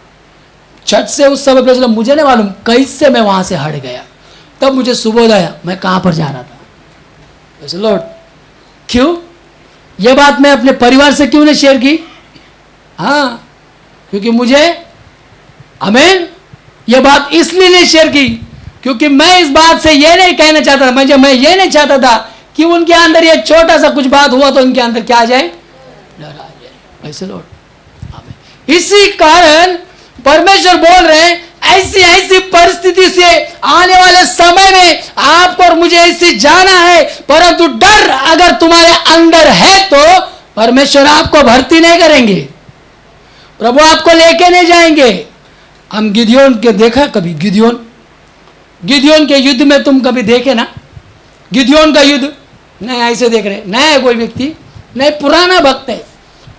छत से उस समय प्रेस मुझे नहीं मालूम कैसे मैं वहां से हट गया। तब मुझे सुबोध आया मैं कहां पर जा रहा था। Praise the Lord. क्यों यह बात मैं अपने परिवार से क्यों नहीं शेयर की? हाँ, क्योंकि मुझे आमीन यह बात इसलिए नहीं शेयर की क्योंकि मैं इस बात से यह नहीं कहना चाहता था, मैं ये नहीं चाहता था कि उनके अंदर ये छोटा सा कुछ बात हुआ तो उनके अंदर क्या आ जाए, डर आ जाए। Praise the Lord. आमीन। इसी कारण परमेश्वर बोल रहे हैं ऐसी ऐसी परिस्थिति से आने वाले समय में आपको और मुझे ऐसे जाना है, परंतु डर अगर तुम्हारे अंदर है तो परमेश्वर आपको भर्ती नहीं करेंगे, प्रभु आपको लेके नहीं जाएंगे। हम गिदियोन के देखा कभी? गिदियोन के युद्ध में तुम कभी देखे ना? गिदियोन का युद्ध नहीं ऐसे देख रहे, नया है कोई व्यक्ति नहीं, पुराना भक्त है,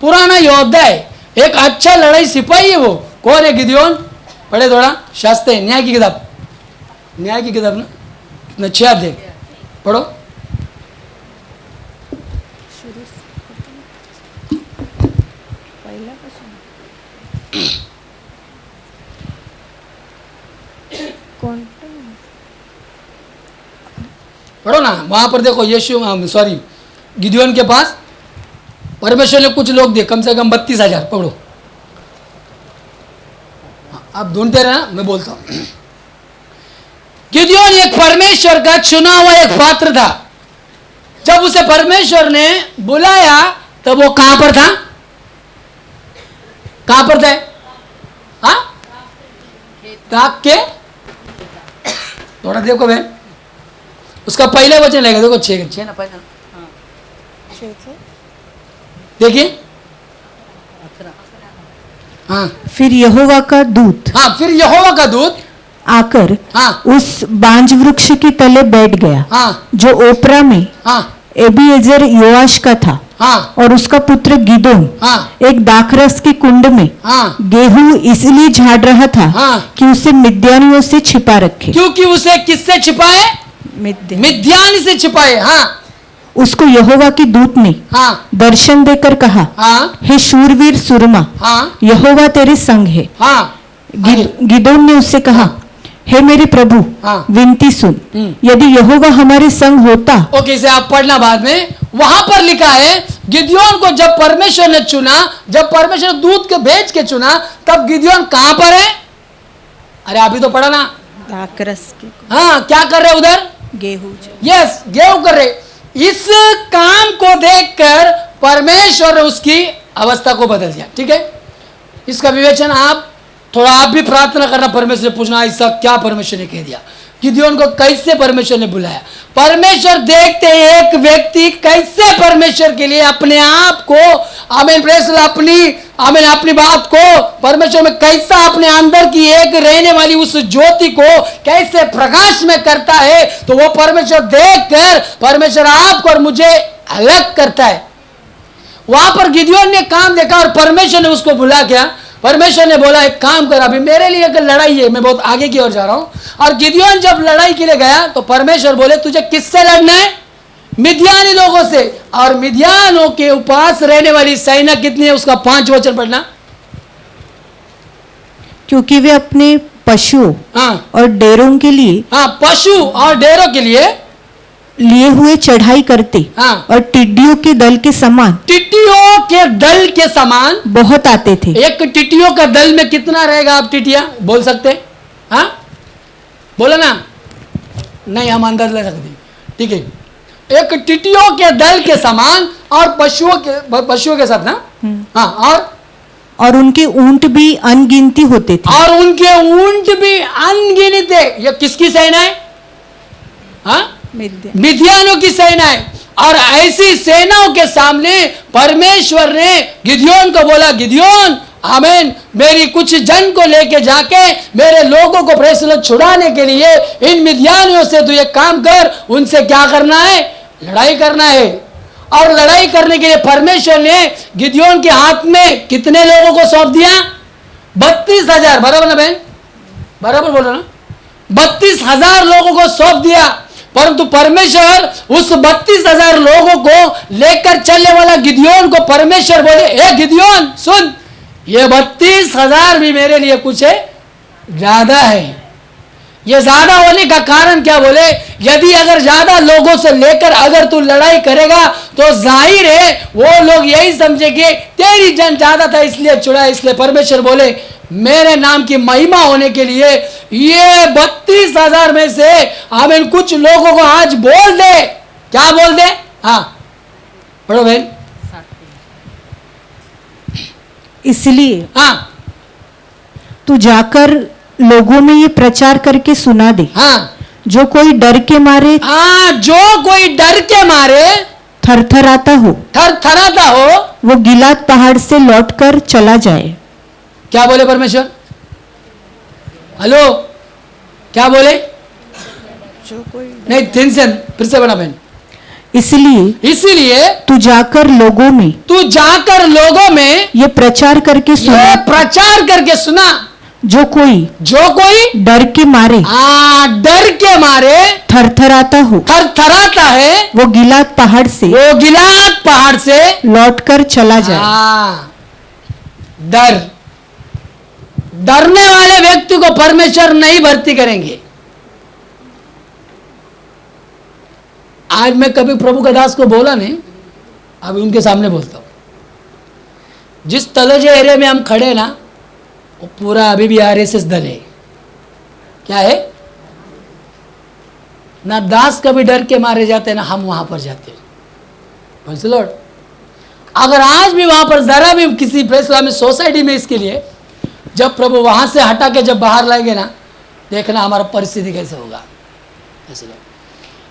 पुराना योद्धा है, एक अच्छा लड़ाई सिपाही है। वो कौन है? गिदियोन। पढ़े थोड़ा शास्त्र है, न्याय की किताब ना कितना 6 अध्याय पढ़ो। पढ़ो ना, वहां पर देखो यीशु सॉरी गिदियोन के पास परमेश्वर ने कुछ लोग दिए, कम से कम 32,000। पढ़ो, आप ढूंढते रहना, मैं बोलता हूं। गिदियोन एक परमेश्वर का चुना हुआ एक पात्र था। जब उसे परमेश्वर ने बुलाया तब वो कहां पर था? कहां पर था? हाँ, ताक के थोड़ा देखो बहन, उसका पहले वचन लगेगा, देखो 6 ना पहला, देखिए। हाँ, फिर यहोवा का दूत, हाँ, फिर यहोवा का दूत आकर हाँ, उस बांज वृक्ष के तले बैठ गया, हाँ, जो ओपरा में हाँ, एबीएजेर योआश का था, हाँ, और उसका पुत्र गिदोन हाँ, एक दाखरस के कुंड में हाँ, गेहूं इसलिए झाड़ रहा था हाँ, कि उसे मिद्यानियों से छिपा रखे। क्योंकि उसे किससे छिपाए? मिद्यान से छिपाए। हाँ, उसको यहोवा के दूत ने हाँ, दर्शन देकर कहा, हाँ, हे शूरवीर सुरमा, हाँ, यहोवा तेरे संग है। हाँ, गिदोन ने उससे कहा, हे मेरे प्रभु, हाँ, विनती सुन, यदि यहोवा हमारे संग होता। ओके, इसे आप पढ़ना बाद में। वहां पर लिखा है गिदियोन को जब परमेश्वर ने चुना, जब परमेश्वर दूत के भेज के चुना, तब गिदियोन कहां पर है? अरे अभी तो पढ़ा ना, दाखरस के, हाँ, क्या कर रहे उधर? गेहूं। यस, गेहूं कर रहे। इस काम को देखकर परमेश्वर ने उसकी अवस्था को बदल दिया। ठीक है, इसका विवेचन आप थोड़ा आप भी प्रार्थना करना, परमेश्वर से पूछना ऐसा क्या परमेश्वर ने कह दिया, गिदियोन को कैसे परमेश्वर ने बुलाया। परमेश्वर देखते एक व्यक्ति कैसे परमेश्वर के लिए अपने आप को आमीन प्रेस अपनी बात को परमेश्वर में कैसा अपने अंदर की एक रहने वाली उस ज्योति को कैसे प्रकाश में करता है, तो वो परमेश्वर देखकर परमेश्वर आपको और मुझे अलग करता है। वहां पर गिदियोन ने काम देखा और परमेश्वर ने उसको बुला क्या? परमेश्वर ने बोला एक काम कर, अभी मेरे लिए एक लड़ाई है, मैं बहुत आगे की ओर जा रहा हूं। और गिदियोन जब लड़ाई के लिए गया तो परमेश्वर बोले तुझे किससे लड़ना है? मिद्यानी लोगों से। और मिद्यानों के पास रहने वाली सेना कितनी है? उसका 5 वचन पढ़ना। क्योंकि वे अपने पशुओं हाँ, और डेरों के लिए, हाँ, पशु और डेरों के लिए लिए हुए चढ़ाई करते, हाँ, और टिड्डियों के दल के समान, टिड्डियों के दल के समान बहुत आते थे। एक टिड्डियों का दल में कितना रहेगा? आप टिड्डियां बोल सकते? हाँ, बोलो ना, नहीं हम अंदाज ले सकते। ठीक है, एक टिड्डियों के दल के समान और पशुओं के साथ ना, हाँ, और उनके ऊंट भी अनगिनती होते थे। और उनके ऊंट भी अनगिनत है। ये किसकी सेना है? हाँ, मिद्यानों की सेना है। और ऐसी सेनाओं के सामने परमेश्वर ने गिदियोन को बोला, गिदियोन आमीन, मेरी कुछ जन को लेके जाके मेरे लोगों को प्रेषण छुड़ाने के लिए इन मिद्यानियों से तू एक काम कर, उनसे क्या करना है? लड़ाई करना है। और लड़ाई करने के लिए परमेश्वर ने गिदयोन के हाथ में कितने लोगों को सौंप दिया? 32,000। बराबर ना बहन? बराबर बोल रहे ना? 32,000 लोगों को सौंप दिया। परंतु परमेश्वर उस 32,000 लोगों को लेकर चलने वाला गिदयोन को परमेश्वर बोले, ए गिदयोन सुन, ये 32,000 भी मेरे लिए कुछ है ज्यादा है। ये ज्यादा होने का कारण क्या बोले? यदि अगर ज्यादा लोगों से लेकर अगर तू लड़ाई करेगा तो जाहिर है वो लोग यही समझेंगे तेरी जन ज्यादा था इसलिए चुड़ा। इसलिए परमेश्वर बोले मेरे नाम की महिमा होने के लिए ये 32,000 में से हम इन कुछ लोगों को आज बोल दे। क्या बोल दे? हाँ पढ़ो बहन। इसलिए हाँ तू जाकर लोगों में ये प्रचार करके सुना दे, हाँ जो कोई डर के मारे हाँ, जो कोई डर के मारे थरथराता हो, थरथराता हो, वो गिलाद पहाड़ से लौटकर चला जाए। क्या बोले परमेश्वर? हेलो, क्या बोले? नहीं टेंशन, फिर से बना बहन। इसलिए तू जाकर लोगों में ये प्रचार करके सुना, जो कोई डर के मारे थरथराता है, वो गिलाद पहाड़ से लौटकर चला जाए। डरने वाले व्यक्ति को परमेश्वर नहीं भर्ती करेंगे। आज मैं कभी प्रभु का दास को बोला नहीं, अभी उनके सामने बोलता हूं। जिस तलोजे एरिया में हम खड़े ना, वो पूरा अभी भी आरएसएस दल है। क्या है ना? दास कभी डर के मारे जाते ना हम वहां पर जाते। लॉर्ड, अगर आज भी वहां पर जरा भी किसी प्रेस सोसाइटी में इसके लिए जब प्रभु वहां से हटा के जब बाहर लाएंगे ना, देखना हमारा परिस्थिति कैसे होगा।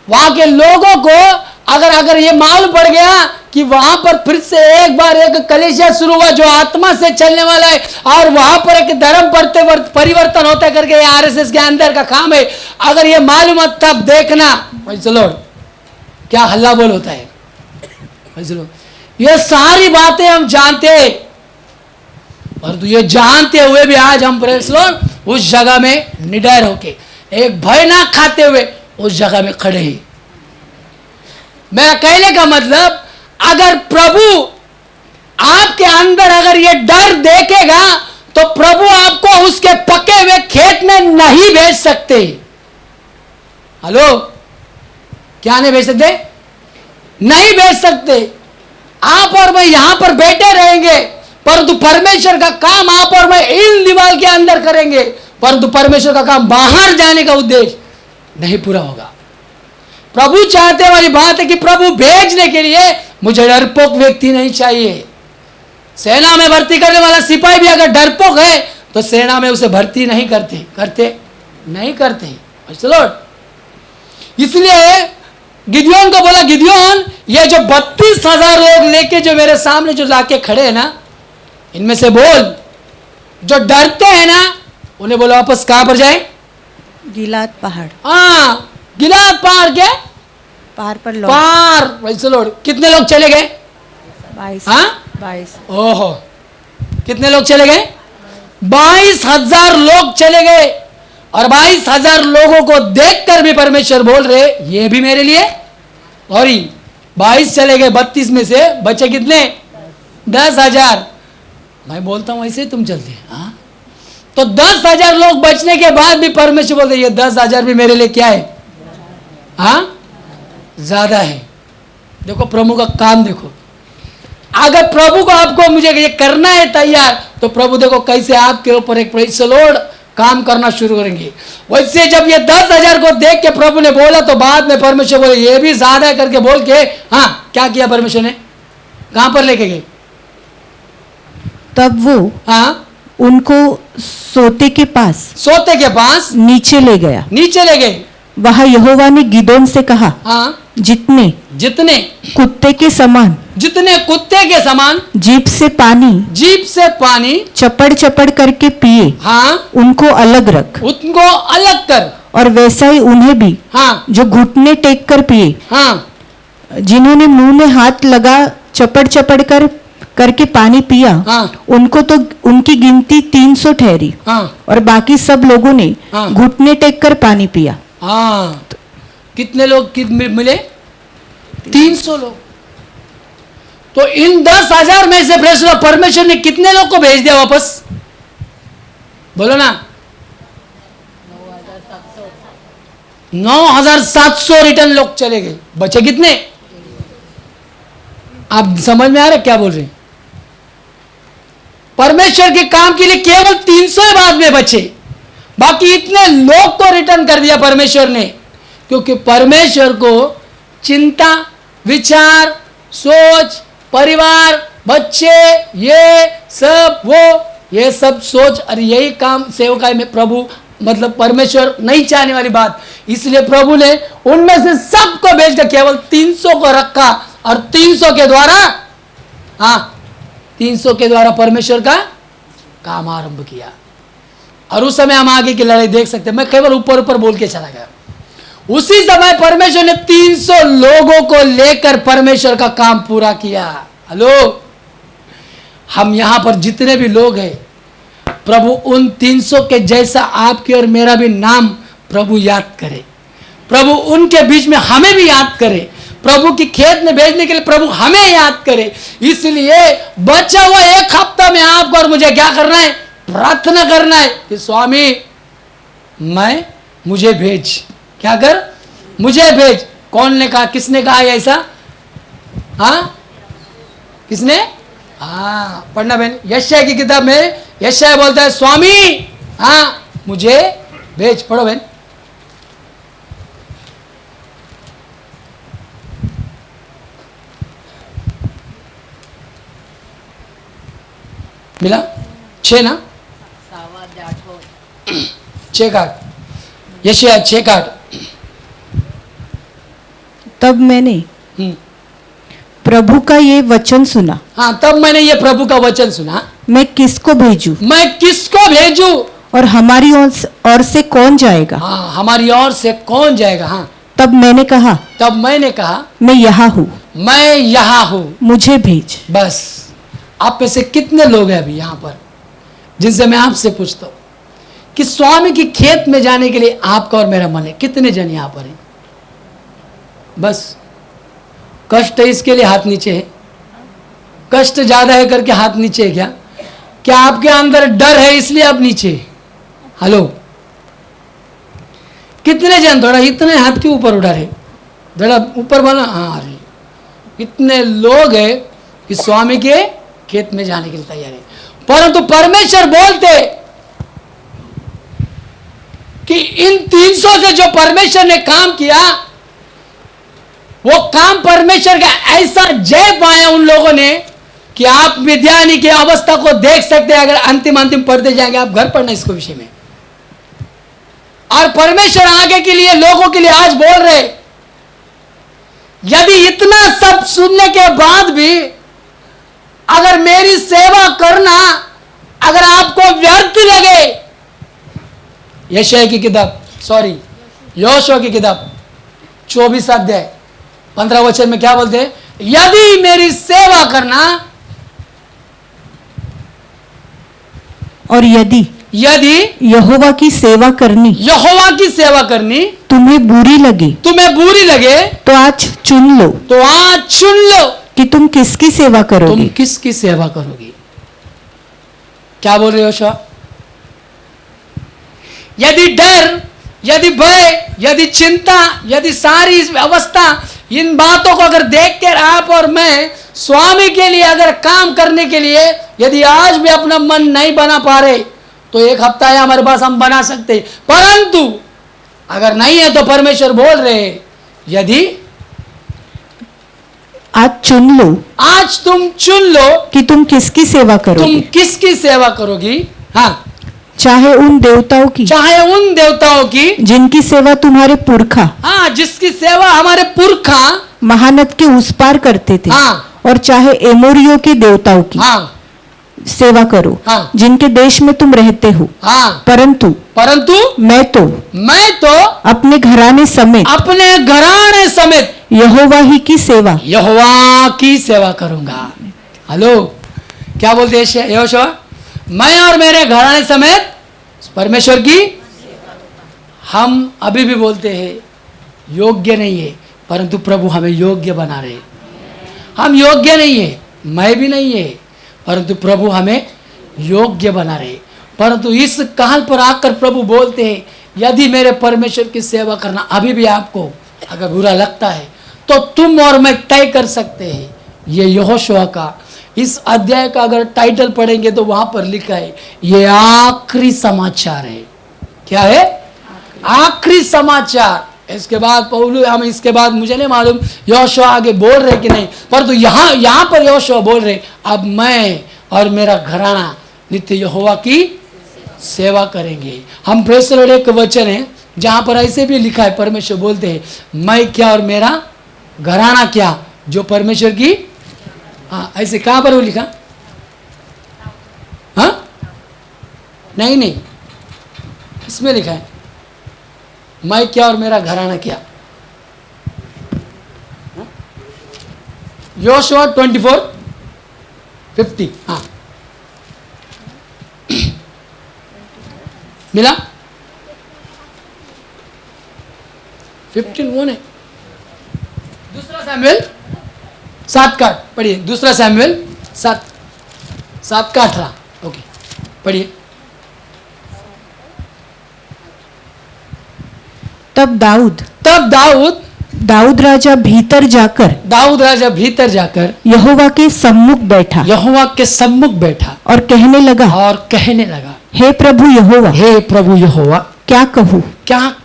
वहां के लोगों को अगर ये मालूम पड़ गया कि वहां पर फिर से एक बार एक कलीसिया शुरू हुआ जो आत्मा से चलने वाला है और वहां पर एक धर्म परिवर्तन होता है करके आरएसएस के अंदर का काम है, अगर ये मालूम तब देखना चलो क्या हल्ला बोल होता है। ये सारी बातें हम जानते, परंतु ये जानते हुए भी आज हम उस जगह में निडर होके एक भय ना खाते हुए उस जगह में खड़े हैं। मेरा कहने का मतलब, अगर प्रभु आपके अंदर अगर ये डर देखेगा तो प्रभु आपको उसके पके हुए खेत में नहीं भेज सकते। हेलो, क्या नहीं भेज सकते? नहीं भेज सकते। आप और मैं यहां पर बैठे रहेंगे, परंतु परमेश्वर का काम आप और मैं इन दीवार के अंदर करेंगे, परंतु परमेश्वर का काम बाहर जाने का उद्देश्य नहीं पूरा होगा। प्रभु चाहते वाली बात है कि प्रभु भेजने के लिए मुझे डरपोक व्यक्ति नहीं चाहिए। सेना में भर्ती करने वाला सिपाही भी अगर डरपोक है तो सेना में उसे भर्ती नहीं करते। चलो, इसलिए गिदयोन को बोला, गिदयोन ये जो 32,000 लोग लेके जो मेरे सामने जो लाके खड़े हैं ना, इनमें से बोल जो डरते हैं ना, उन्हें बोलो वापस कहां पर जाए? गिलाद पहाड़। हाँ, गिलाद पहाड़ के पार पर लौट। कितने लोग चले गए? 22। हाँ 22। ओहो, कितने लोग चले गए? 22,000 लोग चले गए। और 22,000 लोगों को देखकर भी परमेश्वर बोल रहे ये भी मेरे लिए। और 22 चले गए, 32 में से बचे कितने? 10,000। मैं बोलता हूं ऐसे तुम चलते हैं। हाँ, तो 10,000 लोग बचने के बाद भी परमेश्वर बोलते ये 10,000 भी मेरे लिए क्या है? हाँ, ज्यादा है। देखो प्रभु का काम देखो। अगर प्रभु को आपको मुझे ये करना है तैयार, तो प्रभु देखो कैसे आपके ऊपर एक प्रेज़ द लॉर्ड काम करना शुरू करेंगे। वैसे जब ये 10,000 को देख के प्रभु ने बोला तो बाद में परमेश्वर बोले ये भी ज्यादा है करके बोल के, हाँ क्या किया परमेश्वर ने? कहां पर लेके गए? तब वो हाँ उनको सोते के पास नीचे ले गए। वहां यहोवा ने गिदोन से कहा, हाँ जितने कुत्ते के समान जीभ से पानी चपड़ करके पिए, हाँ उनको अलग कर, और वैसा ही उन्हें भी, हाँ जो घुटने टेक कर पिए, हाँ जिन्होंने मुंह में हाथ लगा चपड़ चपड़ करके पानी पिया, हाँ। उनको तो उनकी गिनती 300 ठहरी, हाँ और बाकी सब लोगों ने हाँ। घुटने टेक कर पानी पिया। हाँ, कितने लोग मिले? 300 लोग। तो इन 10,000 में से परमेश्वर ने कितने लोग को भेज दिया वापस? बोलो ना। 9,700 रिटर्न लोग चले गए। बचे कितने? आप समझ में आ रहे क्या बोल रहे हैं? परमेश्वर के काम के लिए केवल 300 बाद में बचे, बाकी इतने लोग को रिटर्न कर दिया परमेश्वर ने, क्योंकि परमेश्वर को चिंता, विचार, सोच, परिवार, बच्चे, ये सब सोच और यही काम सेवकाई में प्रभु मतलब परमेश्वर नहीं चाहने वाली बात। इसलिए प्रभु ने उनमें से सबको भेजकर केवल 300 को रखा, और 300 के द्वारा 300 के द्वारा परमेश्वर का काम आरंभ किया। और उस समय हम आगे की लड़ाई देख सकते हैं। मैं केवल ऊपर ऊपर बोल के चला गया। उसी समय परमेश्वर ने 300 लोगों को लेकर परमेश्वर का काम पूरा किया। हेलो, हम यहां पर जितने भी लोग हैं, प्रभु उन 300 के जैसा आपके और मेरा भी नाम प्रभु याद करे। प्रभु उनके बीच में हमें भी याद करे। प्रभु की खेत में भेजने के लिए प्रभु हमें याद करे। इसलिए बचा हुआ एक हफ्ता में आपको और मुझे क्या करना है? प्रार्थना करना है कि स्वामी मुझे भेज। क्या कर? मुझे भेज। कौन ने कहा? किसने कहा ऐसा? किसने? पढ़ना बहन। यशाया की किताब में यशाया बोलता है, स्वामी मुझे भेज। पढ़ो बहन। मिला? 6 ना? 6 काट। यशाया 6 काट। तब मैंने प्रभु का ये वचन सुना। तब मैंने ये प्रभु का वचन सुना। मैं किसको भेजूं? मैं किसको भेजूं? और हमारी ओर से कौन जाएगा? हमारी ओर से कौन जाएगा? तब मैंने कहा मैं यहाँ हूँ, मैं यहाँ हूँ, मुझे भेज। बस। आप में से कितने लोग हैं अभी यहाँ पर जिनसे मैं आपसे पूछता हूँ कि स्वामी की खेत में जाने के लिए आपका और मेरा मन है? कितने जन यहाँ पर हैं? बस। कष्ट है इसके लिए हाथ नीचे है? कष्ट ज्यादा है करके हाथ नीचे है क्या? क्या आपके अंदर डर है इसलिए आप नीचे? हेलो, कितने जन? थोड़ा इतने हाथ के ऊपर उठा रहे, थोड़ा ऊपर वाला। अरे इतने लोग हैं कि स्वामी के खेत में जाने के लिए तैयार है। परंतु परमेश्वर बोलते कि इन 300 से जो परमेश्वर ने काम किया, वो काम परमेश्वर का ऐसा जय पाया उन लोगों ने कि आप मिद्यानी की अवस्था को देख सकते हैं। अगर अंतिम पढ़ते जाएंगे, आप घर पढ़ना इसको विषय में। और परमेश्वर आगे के लिए लोगों के लिए आज बोल रहे, यदि इतना सब सुनने के बाद भी अगर मेरी सेवा करना अगर आपको व्यर्थ लगे, यशाया की किताब योशुआ की किताब 24 अध्याय 15 वचन में क्या बोलते हैं? यदि मेरी सेवा करना और यदि यहोवा की सेवा करनी तुम्हें बुरी लगे तो आज चुन लो कि तुम किसकी सेवा करोगे। क्या बोल रहे हो योशुआ? यदि डर, यदि भय, यदि चिंता, यदि सारी अवस्था, इन बातों को अगर देखकर आप और मैं स्वामी के लिए अगर काम करने के लिए यदि आज भी अपना मन नहीं बना पा रहे, तो एक हफ्ता है हमारे पास, हम बना सकते। परंतु अगर नहीं है तो परमेश्वर बोल रहे, यदि आज तुम चुन लो कि तुम किसकी सेवा करोगी। चाहे उन देवताओं की जिनकी सेवा तुम्हारे पुरखा जिसकी सेवा हमारे पुरखा महानद के उस पार करते थे, और चाहे एमोरियों के देवताओं की सेवा करो जिनके देश में तुम रहते हो। परंतु मैं तो अपने घराने समेत यहोवा ही की सेवा यहोवा की सेवा करूंगा। हेलो, क्या बोलते हैं यहोशुआ? मैं और मेरे घराने समेत परमेश्वर की। हम अभी भी बोलते हैं योग्य नहीं है, परंतु प्रभु हमें योग्य बना रहे। हम योग्य नहीं है, मैं भी नहीं है, परंतु प्रभु हमें योग्य बना रहे। परंतु इस काल पर आकर प्रभु बोलते हैं, यदि मेरे परमेश्वर की सेवा करना अभी भी आपको अगर बुरा लगता है तो तुम और मैं तय कर सकते हैं। ये यहोशुआ का इस अध्याय का अगर टाइटल पढ़ेंगे तो वहां पर लिखा है ये आखिरी समाचार है। क्या है? आखिरी समाचार। इसके बाद पौलुस, हम इसके बाद मुझे नहीं मालूम यहोशुआ आगे बोल रहे कि नहीं, परंतु यहाँ पर यहोशुआ बोल रहे अब मैं और मेरा घराना नित्य यहोवा की सेवा करेंगे। हम प्रेस लॉर्ड एक वचन है जहां पर ऐसे भी लिखा है, परमेश्वर बोलते हैं मैं क्या और मेरा घराना क्या जो परमेश्वर की। हाँ, ऐसे कहां पर वो लिखा? हाँ, नहीं, इसमें लिखा है मैं क्या और मेरा घराना क्या। यहोशुआ 24:50। हाँ, मिला? 15 वो नहीं, दूसरा सैमुएल 7 का पढ़िए। दूसरा सैमुएल 7 का 18। ओके, पढ़िए। तब दाऊद दाऊद राजा भीतर जाकर यहोवा के सम्मुख बैठा और कहने लगा हे प्रभु यहोवा क्या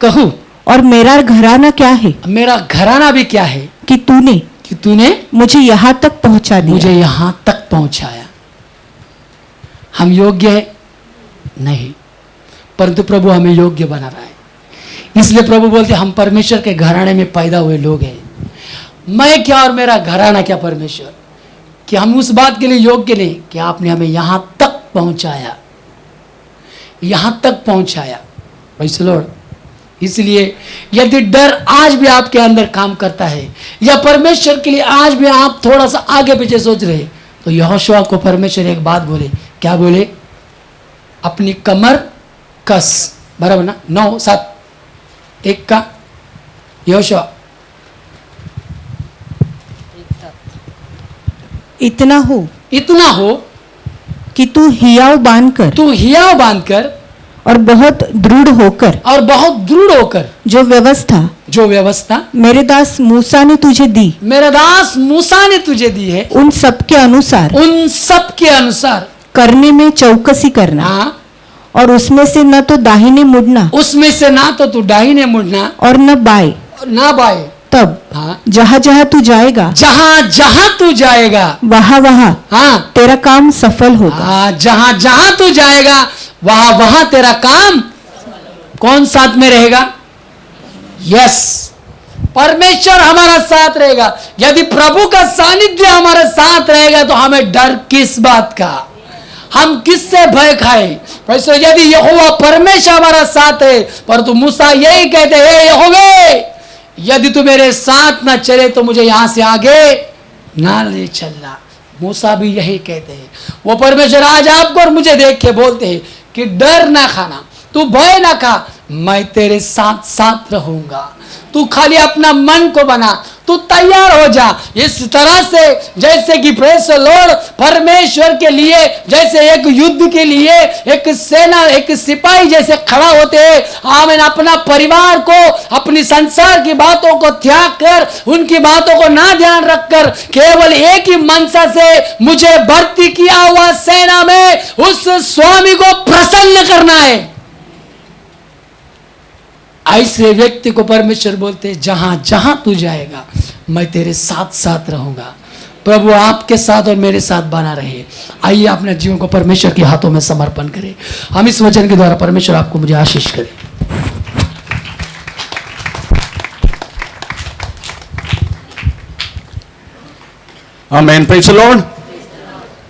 कहूँ और मेरा घराना क्या है, मेरा घराना भी क्या है कि तूने मुझे यहाँ तक पहुँचाया। हम योग्य है नहीं, परंतु प्रभु हमें योग्य बना रहा है। इसलिए प्रभु बोलते हम परमेश्वर के घराने में पैदा हुए लोग हैं। मैं क्या और मेरा घराना क्या परमेश्वर, कि हम उस बात के लिए योग्य नहीं कि आपने हमें यहां तक पहुंचाया। Praise the Lord. इसलिए यदि डर आज भी आपके अंदर काम करता है या परमेश्वर के लिए आज भी आप थोड़ा सा आगे पीछे सोच रहे, तो यहोशुआ को परमेश्वर एक बात बोले। क्या बोले? अपनी कमर कस। बराबर ना? 9:7 का यहोशुआ। इतना हो कि तू हियाव बांधकर और बहुत दृढ़ होकर जो व्यवस्था मेरे दास मूसा ने तुझे दी है उन सब के अनुसार करने में चौकसी करना। हाँ, और उसमें से न तो दाहिने मुड़ना और न बाएं। तब हाँ, जहाँ जहाँ तू जाएगा वहाँ हाँ, तेरा काम सफल होगा। हाँ, जहां तू जाएगा वहां तेरा काम। कौन साथ में रहेगा? यस, परमेश्वर हमारा साथ रहेगा। यदि प्रभु का सानिध्य हमारे साथ रहेगा तो हमें डर किस बात का, हम किससे भय खाए? यदि यहोवा परमेश्वर हमारा साथ है, परंतु मूसा यही कहते हैं यहोवे यदि तू मेरे साथ ना चले तो मुझे यहां से आगे ना ले चलना। मूसा भी यही कहते हैं। वो परमेश्वर आज आपको और मुझे देख के बोलते हैं कि डर ना खाना, तू भय ना खा, मैं तेरे साथ साथ रहूंगा। तू खाली अपना मन को बना, तू तैयार हो जा। इस तरह से जैसे कि प्रेज़ द लॉर्ड परमेश्वर के लिए जैसे एक युद्ध के लिए एक सेना, एक सिपाही जैसे खड़ा होते हैं। आमीन। अपना परिवार को, अपनी संसार की बातों को त्याग कर, उनकी बातों को ना ध्यान रखकर केवल एक ही मनसा से मुझे भर्ती किया हुआ सेना में उस स्वामी को प्रसन्न करना है। ऐसे व्यक्ति को परमेश्वर बोलते हैं जहां जहां तू जाएगा मैं तेरे साथ साथ रहूंगा। प्रभु आपके साथ और मेरे साथ बना रहे। आइए अपने जीवन को परमेश्वर के हाथों में समर्पण करें। हम इस वचन के द्वारा परमेश्वर आपको मुझे आशीष करे। आमीन। Praise the Lord.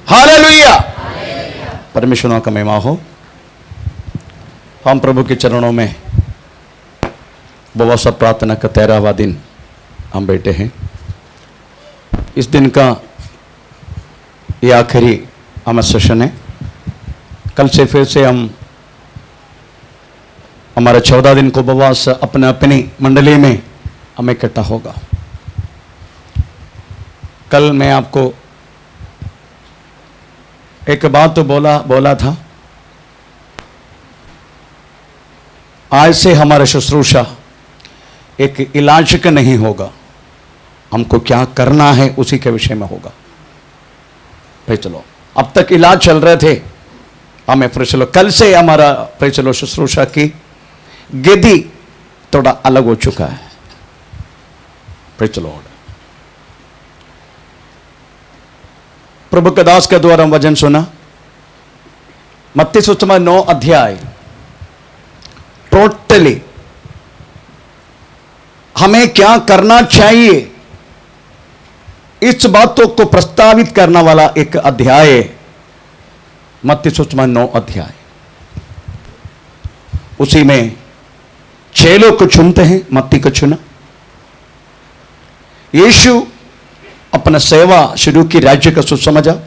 हालेलुया। परमेश्वर का महिमा हो। हम प्रभु के चरणों में उपवास प्रार्थना का 13वां दिन हम बैठे हैं। इस दिन का ये आखिरी हमारा सेशन है। कल से फिर से हम हमारा 14 दिन को उपवास अपने अपनी मंडली में हमें इकट्ठा होगा। कल मैं आपको एक बात तो बोला था, आज से हमारा शुश्रूषा एक इलाज का नहीं होगा, हमको क्या करना है उसी के विषय में होगा। भाई चलो, अब तक इलाज चल रहे थे, हमें फिर चलो कल से हमारा फिर चलो शुश्रूषा की गति थोड़ा अलग हो चुका है। फिर चलो प्रभु के दास के द्वारा वचन सुना, मत्ती सुसमाचार 9 अध्याय टोटली हमें क्या करना चाहिए इस बातों को प्रस्तावित करने वाला एक अध्याय है। मत्ती सुसमाचार 9 अध्याय, उसी में 6 लोग को चुनते हैं। मत्ती को चुना, यीशु अपना सेवा शुरू की, राज्य का सुसमाचार,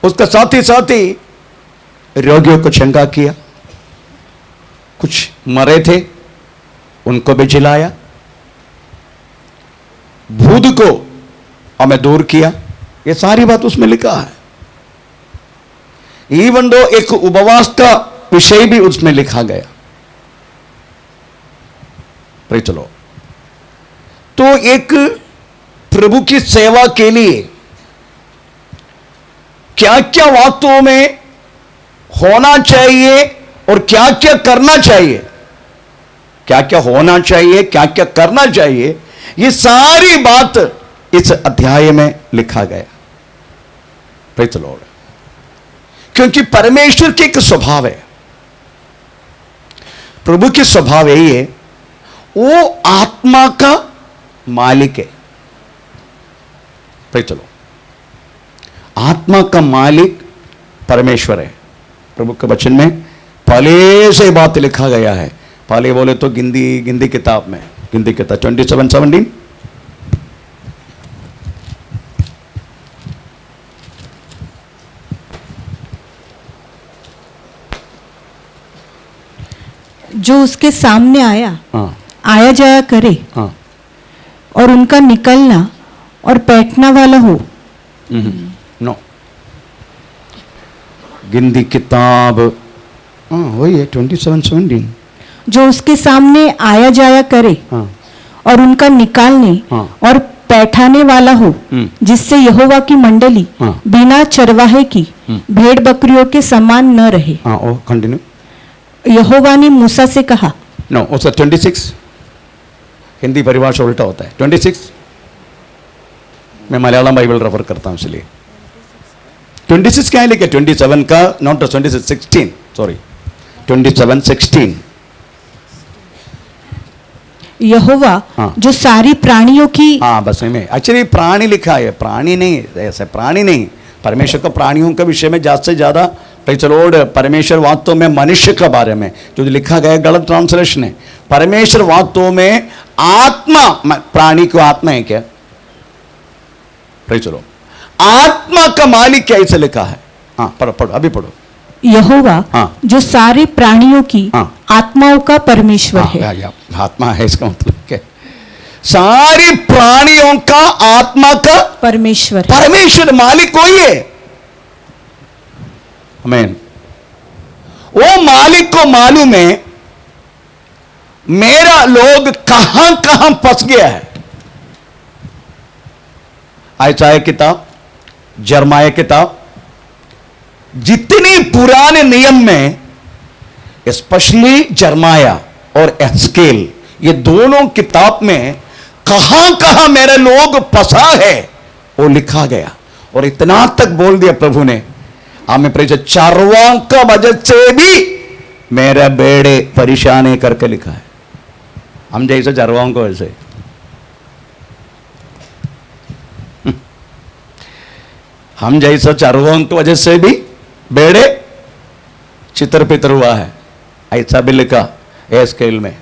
उसका साथ ही रोगियों को चंगा किया, कुछ मरे थे उनको भी जिलाया, भूत को हमें दूर किया। ये सारी बात उसमें लिखा है। इवन दो एक उपवास का विषय भी उसमें लिखा गया। भाई चलो, तो एक प्रभु की सेवा के लिए क्या क्या बातों में होना चाहिए और क्या क्या करना चाहिए, क्या क्या होना चाहिए, क्या क्या करना चाहिए, ये सारी बात इस अध्याय में लिखा गया। Praise the Lord. क्योंकि परमेश्वर के एक स्वभाव है, प्रभु के स्वभाव यही है, वो आत्मा का मालिक है। Praise the Lord. आत्मा का मालिक परमेश्वर है। प्रभु के वचन में पहले से बात लिखा गया है। पहले बोले तो गिनती किताब में, गिनती किताब 27:17, जो उसके सामने हाँ आया जाया करे हाँ और उनका निकलना और बैठना वाला हो। नो, गिनती किताब वही है 27:17। जो उसके सामने आया जाया करे हाँ और उनका निकालने हाँ। और बैठाने वाला हो, जिससे यहोवा की मंडली हाँ। बिना चरवाहे की भेड़ बकरियों के समान न रहे। हाँ, ओ कंटिन्यू। यहोवा ने मूसा से कहा। नो, उसका 26 हिंदी परिभाषा उल्टा होता है। 26 मैं मलयालम बाइबल रेफर करता हूं, इसलिए 26 क्या है लिखे, 27 का नॉट 26, 16 सॉरी 27:16। यहोवा हाँ। जो सारी प्राणियों की, हाँ बस में एक्चुअली प्राणी लिखा है, प्राणी नहीं, ऐसे प्राणी नहीं। परमेश्वर का प्राणियों के विषय में ज्यादा से ज्यादा प्रेज़ द लॉर्ड, परमेश्वर वास्तव में मनुष्य के बारे में जो लिखा गया, गलत ट्रांसलेशन है। परमेश्वर वास्तव में आत्मा, प्राणी को आत्मा है क्या, प्रेज़ द लॉर्ड, आत्मा का मालिक क्या, इसे लिखा है। हाँ पढ़ो अभी पढ़ो। यहोवा हाँ। जो सारे प्राणियों की हाँ। आत्माओं का परमेश्वर है। या आत्मा है, इसका मतलब क्या, सारी प्राणियों का आत्मा का परमेश्वर है। परमेश्वर मालिक कोई है। आमीन। वो मालिक को मालूम है मेरा लोग कहां कहां फंस गया है। आयसाया किताब, जरमाया किताब, जितने पुराने नियम में स्पेशली जरमाया और एस्केल, ये दोनों किताब में कहां कहां मेरे लोग फंसा है वो लिखा गया। और इतना तक बोल दिया प्रभु ने, हमें प्रेज चारवां का वजह से भी मेरे बेड़े परेशानी करके लिखा है। हम जैसे चारवां को वैसे, हम जैसा चारवां की वजह से भी बेड़े चितर पितर हुआ है, ऐसा भी लिखा है स्केल में।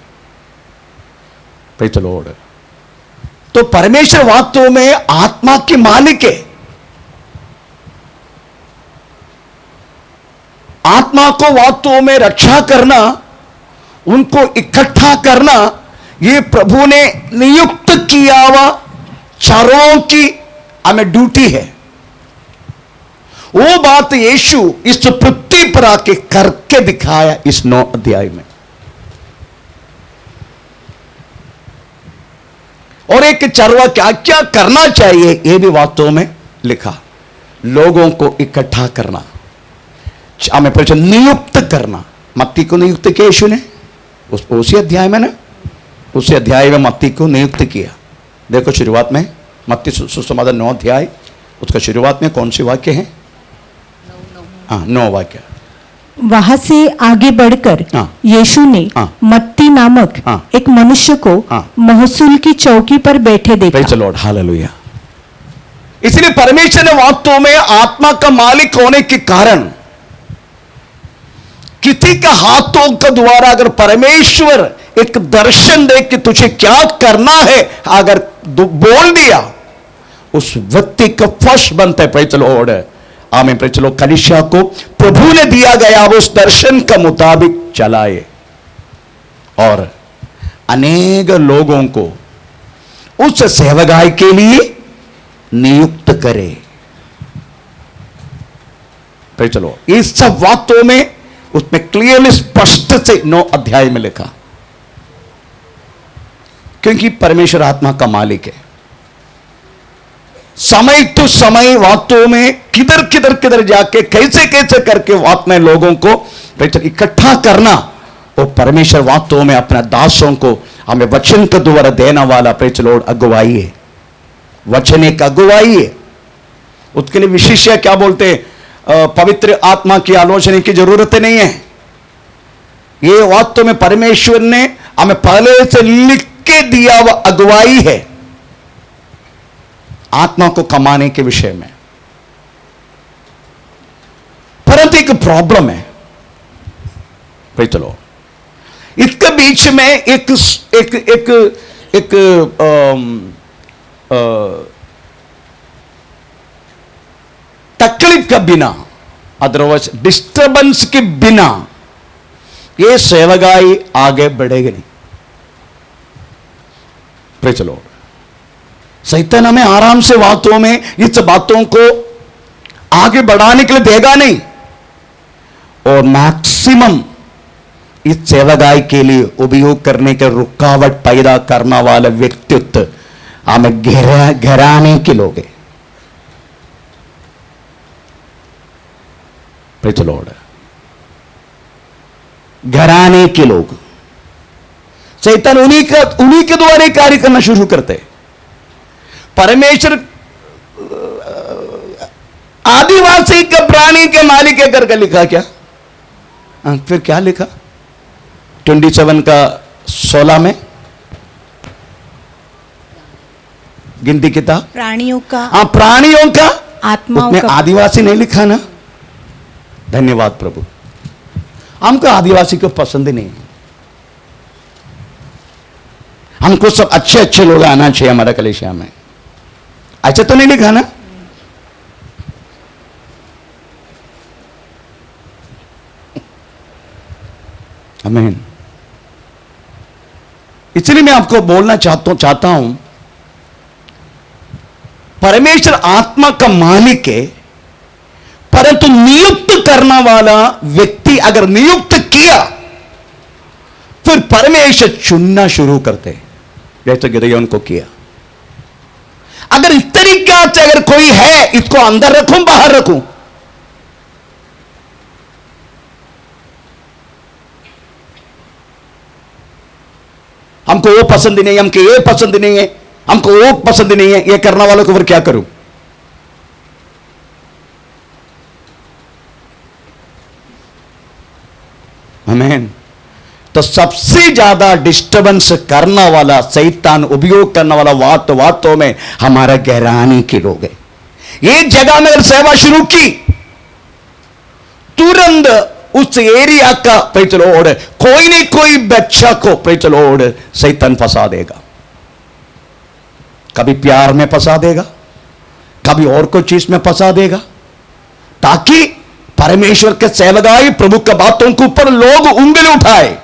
Praise the Lord. तो परमेश्वर वास्तव में आत्मा के मालिक है। आत्मा को वास्तव में रक्षा करना, उनको इकट्ठा करना, ये प्रभु ने नियुक्त किया हुआ चारों की हमें ड्यूटी है। वो बात यीशु इस पृथ्वी पर आके करके दिखाया इस 9 अध्याय में। और एक चरवा क्या क्या करना चाहिए यह भी वास्तव में लिखा। लोगों को इकट्ठा करना, हमें परिचय नियुक्त करना। मत्ती को नियुक्त किया यीशु ने उसी अध्याय में ना, उसी अध्याय में मत्ती को नियुक्त किया। देखो शुरुआत में मत्ती सुसमाचार 9 अध्याय, उसका शुरुआत में कौन सी वाक्य है? 9 वाक्य। वहां से आगे बढ़कर हाँ। यीशु ने हाँ। मत्ती नामक हाँ। एक मनुष्य को हाँ। महसूल की चौकी पर बैठे देखा। Praise the Lord, hallelujah. इसलिए परमेश्वर ने वास्तव में आत्मा का मालिक होने के कारण किसी का हाथों के द्वारा अगर परमेश्वर एक दर्शन दे कि तुझे क्या करना है, अगर बोल दिया, उस व्यक्ति का फर्स्ट बनता है। प्रेज़ द लॉर्ड, आमीन। Praise the Lord. कलीसिया को प्रभु ने दिया गया उस दर्शन का मुताबिक चलाए और अनेक लोगों को उस सेवकाई के लिए नियुक्त करे। Praise the Lord. इस सब बातों में उसमें क्लियरली स्पष्ट से 9 अध्याय में लिखा, क्योंकि परमेश्वर आत्मा का मालिक है। समय तो समय वास्तव में किधर किधर किधर जाके कैसे कैसे करके वास्तव में लोगों को इकट्ठा करना, और परमेश्वर वास्तव में अपने दासों को हमें वचन के द्वारा देने वाला प्रेज़ द लॉर्ड अगुवाई है। वचन एक अगुवाई है। उसके लिए विशेष क्या बोलते हैं, पवित्र आत्मा की आलोचना की जरूरत नहीं है। ये वास्तव में परमेश्वर ने हमें पहले से लिख के दिया हुआ अगुवाई है आत्मा को कमाने के विषय में। परंतु एक प्रॉब्लम है, भाई चलो इसके बीच में एक एक एक एक तकलीफ के बिना, अदरवाइज डिस्टर्बेंस के बिना ये सेवकाई आगे बढ़ेगी नहीं। Praise the Lord. शैतान हमें आराम से बातों में इस बातों को आगे बढ़ाने के लिए देगा नहीं, और मैक्सिमम इस सेवकाई के लिए उपयोग करने के रुकावट पैदा करने वाला व्यक्तित्व हमें घराने के लोग हैं। Praise the Lord. घराने के लोग, शैतान उन्हीं के द्वारा कार्य करना शुरू करते हैं। परमेश्वर आदिवासी के प्राणी के मालिक है करके लिखा क्या? फिर क्या लिखा 27 का 16 में गिनती किताब, प्राणियों का, प्राणियों का, आत्माओं उसमें का। आदिवासी नहीं लिखा ना। धन्यवाद प्रभु। हमको आदिवासी को पसंद ही नहीं। हमको सब अच्छे अच्छे लोग आना चाहिए हमारा कलीसिया में, अच्छा तो नहीं लिखा ना। आमीन। इसलिए मैं आपको बोलना चाहता हूं, परमेश्वर आत्मा का मालिक है, परंतु नियुक्त करने वाला व्यक्ति अगर नियुक्त किया, फिर परमेश्वर चुनना शुरू करते, जैसे गिदयोन को किया। अगर इस तरीका से अगर कोई है, इसको अंदर रखूं बाहर रखूं, हमको वो पसंद नहीं है, हमको ये पसंद नहीं है, हमको वो पसंद नहीं है, ये करने वालों को फिर क्या करूं? आमीन। तो सबसे ज्यादा डिस्टर्बेंस करने वाला, शैतान उपयोग करने वाला वास्तव में हमारा घराने के लोग है। ये जगह में अगर सेवा शुरू की, तुरंत उस एरिया का प्रेज़ द लॉर्ड कोई नहीं कोई बच्चा को प्रेज़ द लॉर्ड शैतान फंसा देगा। कभी प्यार में फंसा देगा, कभी और कोई चीज में फंसा देगा, ताकि परमेश्वर के सेवकाई प्रभु के बातों के ऊपर लोग उंगली उठाए।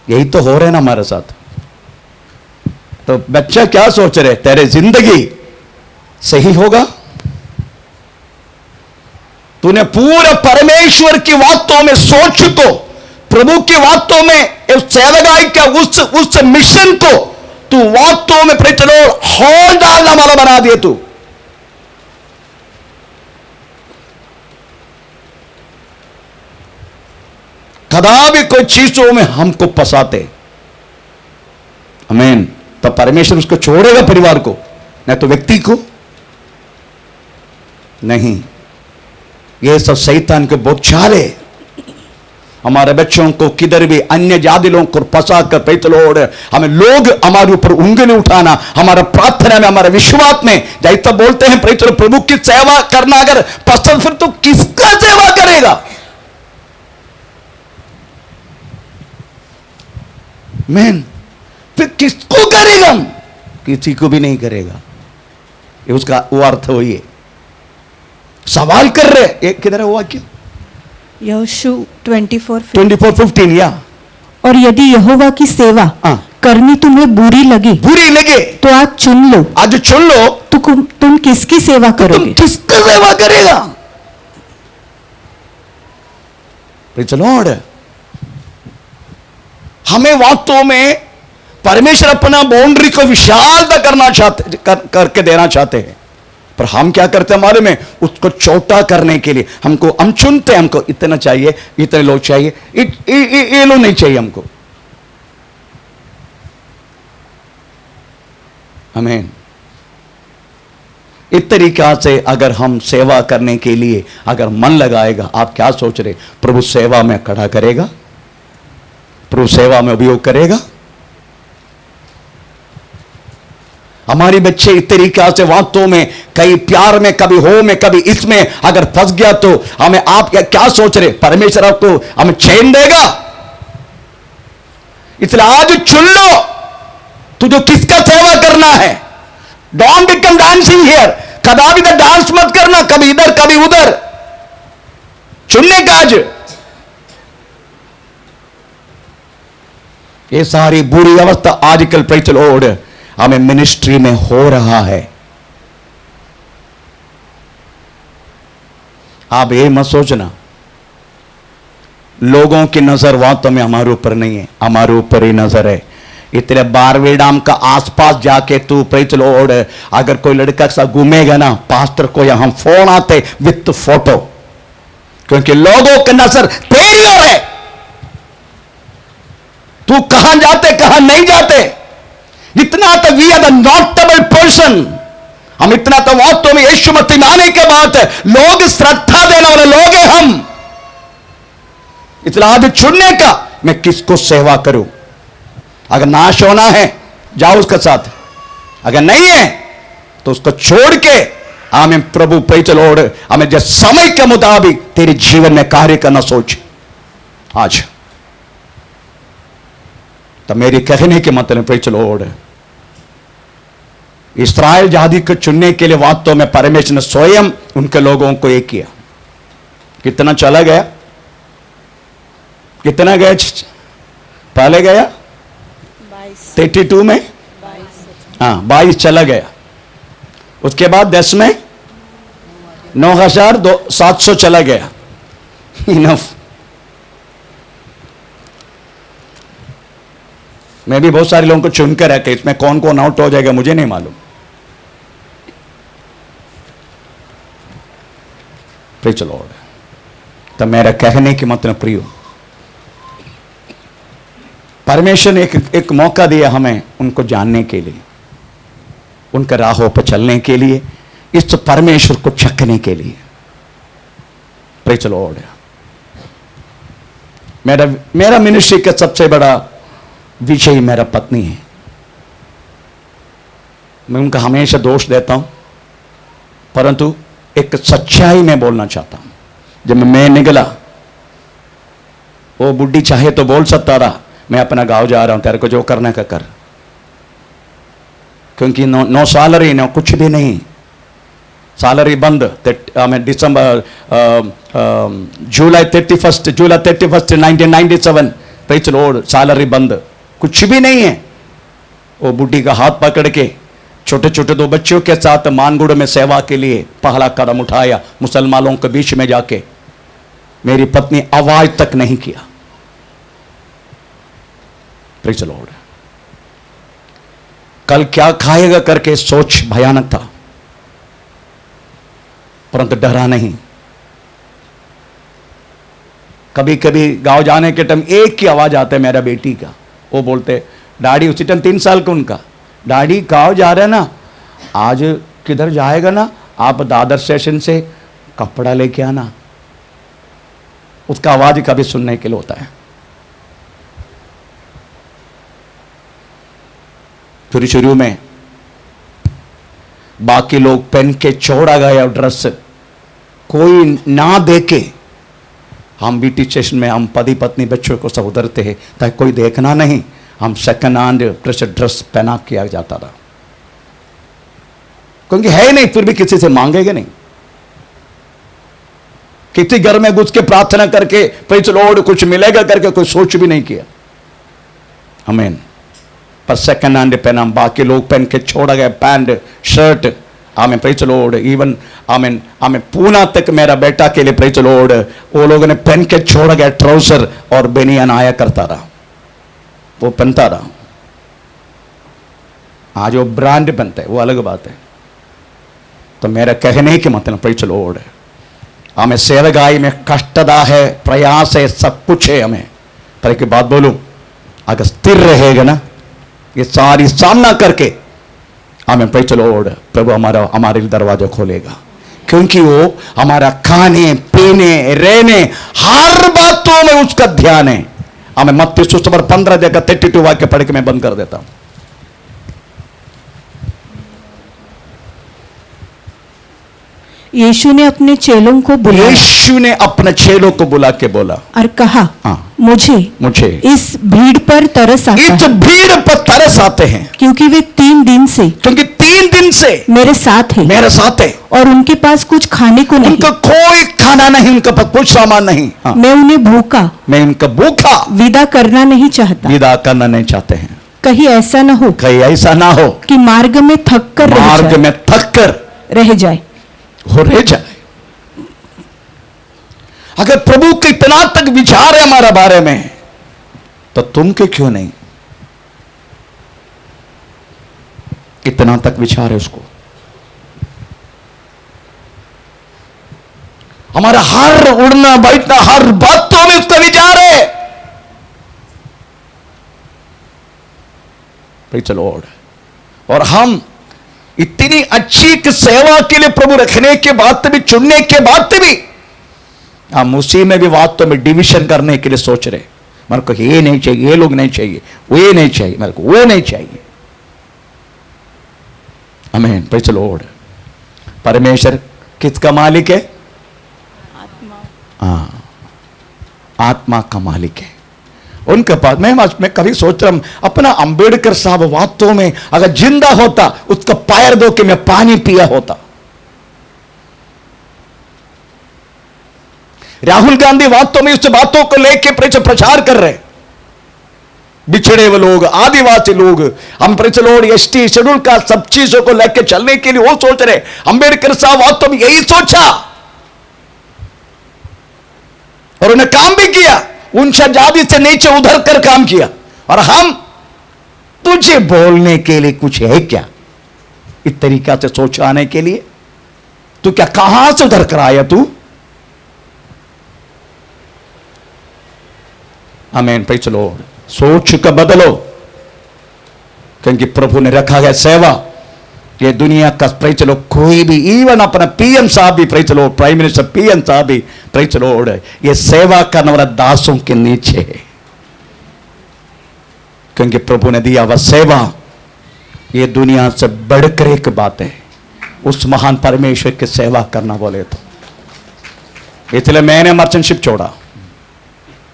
यही तो हो रहा है ना हमारे साथ। तो बच्चा क्या सोच रहे, तेरे जिंदगी सही होगा? तूने पूरे परमेश्वर की बातों में सोच को, प्रभु की बातों में उस सेवकाई का उस मिशन को तू वास्तव में हॉल डालना वाला बना दिए तू। कदापि कोई चीजों में हमको फंसाते, आमीन, तो परमेश्वर उसको छोड़ेगा, परिवार को, नहीं तो व्यक्ति को नहीं। ये सब शैतान के बहुत चाल है। हमारे बच्चों को किधर भी अन्य जाति लोगों को फंसा कर पैतलोड़, हमें लोग हमारे ऊपर उंगली उठाना, हमारा प्रार्थना में, हमारे विश्वास में जैसे तो बोलते हैं पैतलो, प्रभु की सेवा करना अगर पसंद, फिर तो किसका सेवा करेगा? मैन फिर किसको करेगा? किसी को भी नहीं करेगा। ये उसका वो अर्थ वही है। सवाल कर रहे एक किधर है वो वाक्य? यहोशू 24:15 या। और यदि यहोवा की सेवा करनी तुम्हें बुरी लगे तो आज चुन लो तुम किसकी सेवा करोगे? तुम किसकी सेवा करेगा? Praise the Lord. हमें वास्तव में परमेश्वर अपना बाउंड्री को विशालता करके देना चाहते हैं, पर हम क्या करते हैं? हमारे में उसको छोटा करने के लिए हम चुनते हैं, हमको इतना चाहिए, इतने लोग चाहिए, ये लोग नहीं चाहिए हमको। आमीन। इस तरीका से अगर हम सेवा करने के लिए अगर मन लगाएगा, आप क्या सोच रहे? प्रभु सेवा में खड़ा करेगा, प्रभु सेवा में उपयोग करेगा। हमारे बच्चे इस तरीका से वास्तव में कई प्यार में, कभी हो में, कभी इसमें अगर फंस गया तो हमें, आप क्या सोच रहे? परमेश्वर आपको हमें चैन देगा? इसलिए आज चुन लो तुझे किसका सेवा करना है। डोंट बिकम डांसिंग हियर, कदापि तो डांस मत करना, कभी इधर कभी उधर। चुनने का आज ये सारी बुरी अवस्था आजकल प्रेज़ द लॉर्ड हमें मिनिस्ट्री में हो रहा है। आप ये मत सोचना लोगों की नजर वास्तव में हमारे ऊपर नहीं है, हमारे ऊपर ही नजर है। इतने 12वें डाम का आसपास जाके तू प्रेज़ द लॉर्ड अगर कोई लड़का सा घूमेगा ना, पास्टर को यहां फोन आते विथ फोटो, क्योंकि लोगों की नजर तेरी ओर है। तू कहां जाते कहां नहीं जाते, इतना तो we are the notable person. हम इतना तो वास्तव में यीशु मसीह में आने के बाद लोग श्रद्धा देने वाले लोग हैं हम। इसलिए आज चुनने का मैं किसको सेवा करूं। अगर नाश होना है जाओ उसके साथ, अगर नहीं है तो उसको छोड़ के हमें प्रभु प्रेज़ द लॉर्ड हमें जिस समय के मुताबिक तेरे जीवन में कार्य करना सोच। आज तो मेरी कहने के मतलब प्रेज़ द लॉर्ड इस्राएल जाति को चुनने के लिए वास्तव में परमेश्वर ने स्वयं उनके लोगों को एक किया। कितना चला गया, कितना गया? पहले गया 32 में, हाँ 22 चला गया। उसके बाद 10 में 9,700 चला गया। इनफ। मैं भी बहुत सारे लोगों को चुनकर रखे, इसमें कौन कौन आउट हो जाएगा मुझे नहीं मालूम। Praise the Lord. तो मेरा कहने की मतलब प्रियो, परमेश्वर ने एक मौका दिया हमें उनको जानने के लिए, उनके राहों पर चलने के लिए, इस परमेश्वर को चखने के लिए। Praise the Lord. मेरा मिनिस्ट्री का सबसे बड़ा विषय मेरा पत्नी है। मैं उनका हमेशा दोष देता हूं, परंतु एक सच्चाई में बोलना चाहता हूं। जब मैं निकला, वो बुढ़ी चाहे तो बोल सकता रहा मैं अपना गांव जा रहा हूं, तेरे को जो करना का कर। क्योंकि नो सैलरी, नो कुछ भी नहीं, सैलरी बंद। दिसंबर जुलाई 31 1997 प्रेज द लॉर्ड, सैलरी बंद, कुछ भी नहीं है। वो बुढ़ी का हाथ पकड़ के छोटे छोटे 2 बच्चों के साथ मानगुड़ में सेवा के लिए पहला कदम उठाया, मुसलमानों के बीच में जाके। मेरी पत्नी आवाज तक नहीं किया। Praise the Lord. कल क्या खाएगा करके सोच भयानक था, परंतु डरा नहीं। कभी कभी गांव जाने के टाइम एक ही आवाज आता है मेरा बेटी का, वो बोलते डैडी, उसी टाइम 3 साल का उनका, डैडी गांव जा रहे ना, आज किधर जाएगा ना, आप दादर स्टेशन से कपड़ा लेके आना। उसका आवाज कभी सुनने के लिए होता है। फिर शुरू में बाकी लोग पहन के छोड़ा गया ड्रेस, कोई ना देखे, हम बीटी स्टेशन में हम पति पत्नी बच्चों को सब उतरते हैं ताकि कोई देखना नहीं, हम सेकंड हैंड ड्रेस पहना किया जाता था, क्योंकि है नहीं, फिर भी किसी से मांगेगा नहीं। किसी घर में घुस के प्रार्थना करके प्रेज द लॉर्ड कुछ मिलेगा करके कोई सोच भी नहीं किया। आमीन। पर सेकंड हैंड पहना, बाकी लोग पहन के छोड़ा गया पैंट शर्ट। आमीन, प्रेज द लॉर्ड। इवन आमीन आमीन पूना तक मेरा बेटा के लिए प्रेज द लॉर्ड वो लोगों ने पहन के छोड़ा गया ट्राउजर और बेनियान आया करता रहा, वो पहनता रहा। आज वो ब्रांड पहनता है, वो अलग बात है। तो मेरा कहने के मतलब प्रेज द लॉर्ड, हमें सेवगाई में कष्टदा है, प्रयास है, सब कुछ है हमें, पर एक बात बोलूं, अगर स्थिर रहेगा ना, ये सारी सामना करके हमें प्रेज द लॉर्ड, प्रभु हमारे दरवाजा खोलेगा। क्योंकि वो हमारा खाने पीने रहने हर बातों में उसका ध्यान है। हमें मत्ती सुसमाचार 15 जगह 32 वाक्य पढ़ के मैं बंद कर देता हूं। यीशु ने अपने चेलों को बुलाया, यीशु ने अपने चेलों को बुला के बोला और कहा, हाँ, मुझे इस भीड़ पर तरस आता इस है, भीड़ पर तरस आते हैं, क्योंकि वे 3 दिन से मेरे साथ है और उनके पास कुछ खाने को नहीं, उनका कोई खाना नहीं, उनका पास कुछ सामान नहीं। हाँ, मैं उन्हें भूखा विदा करना नहीं चाहते हैं। कहीं ऐसा न हो कि मार्ग में थक कर रह जाए। अगर प्रभु के इतना तक विचार है हमारा बारे में, तो तुम के क्यों नहीं इतना तक विचार है उसको। हमारा हर उड़ना बैठना हर बातों में उसका विचार है। Praise the Lord. और हम इतनी अच्छी सेवा के लिए प्रभु रखने के बाद भी, चुनने के बाद भी, हम उसी में भी वास्तव में डिविजन करने के लिए सोच रहे। मेरे को ये नहीं चाहिए, ये लोग नहीं चाहिए, वो ये नहीं चाहिए, मेरे को वो नहीं चाहिए। आमीन, प्रेज़ द लॉर्ड। परमेश्वर किसका मालिक है? आत्मा का मालिक है। उनके पास मैं कभी सोच रहा हूं, अपना अंबेडकर साहब वास्तव में अगर जिंदा होता, उसका पैर धो के मैं पानी पिया होता। राहुल गांधी वास्तव में उस बातों को लेके प्रचार कर रहे। बिछड़े हुए लोग, आदिवासी लोग, हम praise the Lord ST schedule का सब चीजों को लेके चलने के लिए वो सोच रहे। अंबेडकर साहब वास्तव में यही सोचा और उन्हें काम भी किया। उनसे जाति से नीचे उधर कर काम किया। और हम, तुझे बोलने के लिए कुछ है क्या इस तरीका से सोचाने के लिए? तू क्या कहां से उधर कर आया तू? आमीन, प्रेज़ द लॉर्ड। सोच का बदलो, क्योंकि प्रभु ने रखा है सेवा। ये दुनिया का प्रेज़ द लॉर्ड कोई भी, इवन अपना पीएम साहब भी praise the Lord, prime minister PM साहब भी प्रेज़ द लॉर्ड, ये सेवा करने वाला दासों के नीचे है। क्योंकि प्रभु ने दिया वह सेवा, ये दुनिया से बढ़कर एक बात है, उस महान परमेश्वर की सेवा करना बोले तो। इसलिए मैंने मर्चेंटशिप छोड़ा,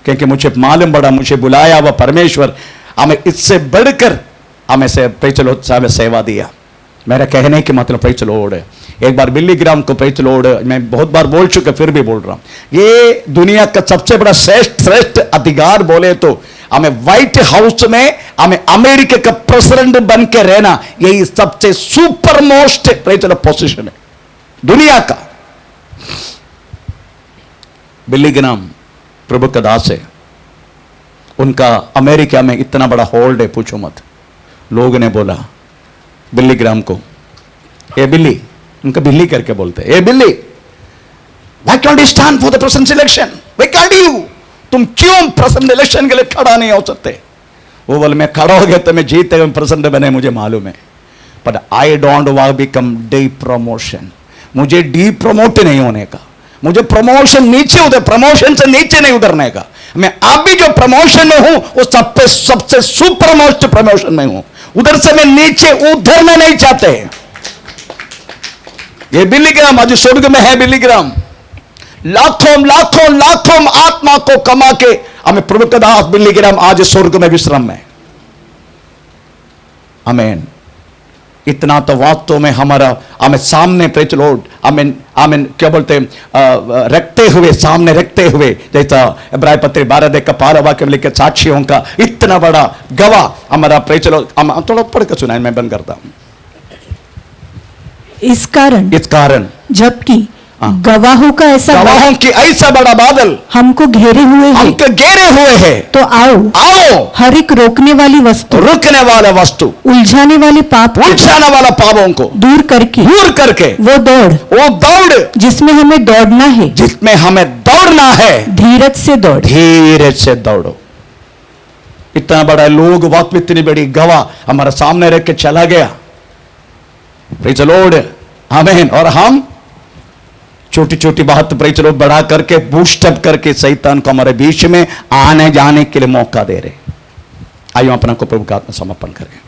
क्योंकि मुझे मालूम पड़ा, मुझे बुलाया वह परमेश्वर हमें इससे बढ़कर हमें से प्रेज लॉर्ड साहब सेवा दिया। मेरा कहने की मतलब प्रेज लॉर्ड है, एक बार बिल्ली ग्राहम को प्रेज लॉर्ड मैं बहुत बार बोल चुका, फिर भी बोल रहा हूं, ये दुनिया का सबसे बड़ा श्रेष्ठ अधिकार बोले तो हमें व्हाइट हाउस में हमें अमेरिका का प्रेसिडेंट बन के रहना, यही सबसे super most praise Lord position है दुनिया का। बिल्ली ग्राहम प्रभु का दास है, उनका अमेरिका में इतना बड़ा होल्ड है पूछो मत। लोग ने बोला बिल्ली ग्राहम को, ए बिल्ली, उनका बिल्ली करके बोलते, ए बिल्ली, why can't you stand for the president election, why can't you, तुम क्यों प्रेसिडेंट इलेक्शन के लिए खड़ा नहीं हो सकते? वो बोले मैं खड़ा हो गया तो मैं जीत गए, प्रेसिडेंट बने, मुझे मालूम है, but I don't want become D promotion, मुझे डी प्रमोट नहीं होने का, मुझे प्रमोशन नीचे उधर, प्रमोशन से नीचे नहीं उतरने का। मैं आप भी जो प्रमोशन में हूं वो सबसे सुपर मोस्ट प्रमोशन में हूं, उधर से मैं नीचे उतरना नहीं चाहते। ये बिल्ली ग्राहम आज स्वर्ग में है, बिल्ली ग्राहम लाखों लाखों लाखों आत्मा को कमा के हमें प्रभु का दास बिल्ली ग्राहम आज स्वर्ग में विश्राम में। आमीन। इतना तो वास्तव में हमारा हमें सामने प्रेज लॉर्ड आमीन आमीन क्या बोलते हैं रखते हुए, सामने रखते हुए, जैसा इब्रानी पत्री 12 का 12 वाक्य में लिखे साक्षियों का इतना बड़ा गवाह हमारा प्रेज लॉर्ड। हम थोड़ा पढ़ कर सुनाए, मैं बंद करता हूं। इस कारण जबकि गवाहों का गवाहों की ऐसा बड़ा बादल हमको घेरे हुए है, तो आओ हर एक रोकने वाली वस्तु, उलझाने वाले पापों को दूर करके वो दौड़ जिसमें हमें दौड़ना है, धीरज से दौड़ो। इतना बड़ा लोग वक्त में इतनी बड़ी गवाह हमारा सामने रख के चला गया, प्रेज लॉर्ड आमीन। और हम छोटी छोटी बात प्रेज लॉर्ड बढ़ा करके बूस्टअप करके शैतान को हमारे बीच में आने जाने के लिए मौका दे रहे। आइए अपना को प्रभु का आत्मा समर्पण करें।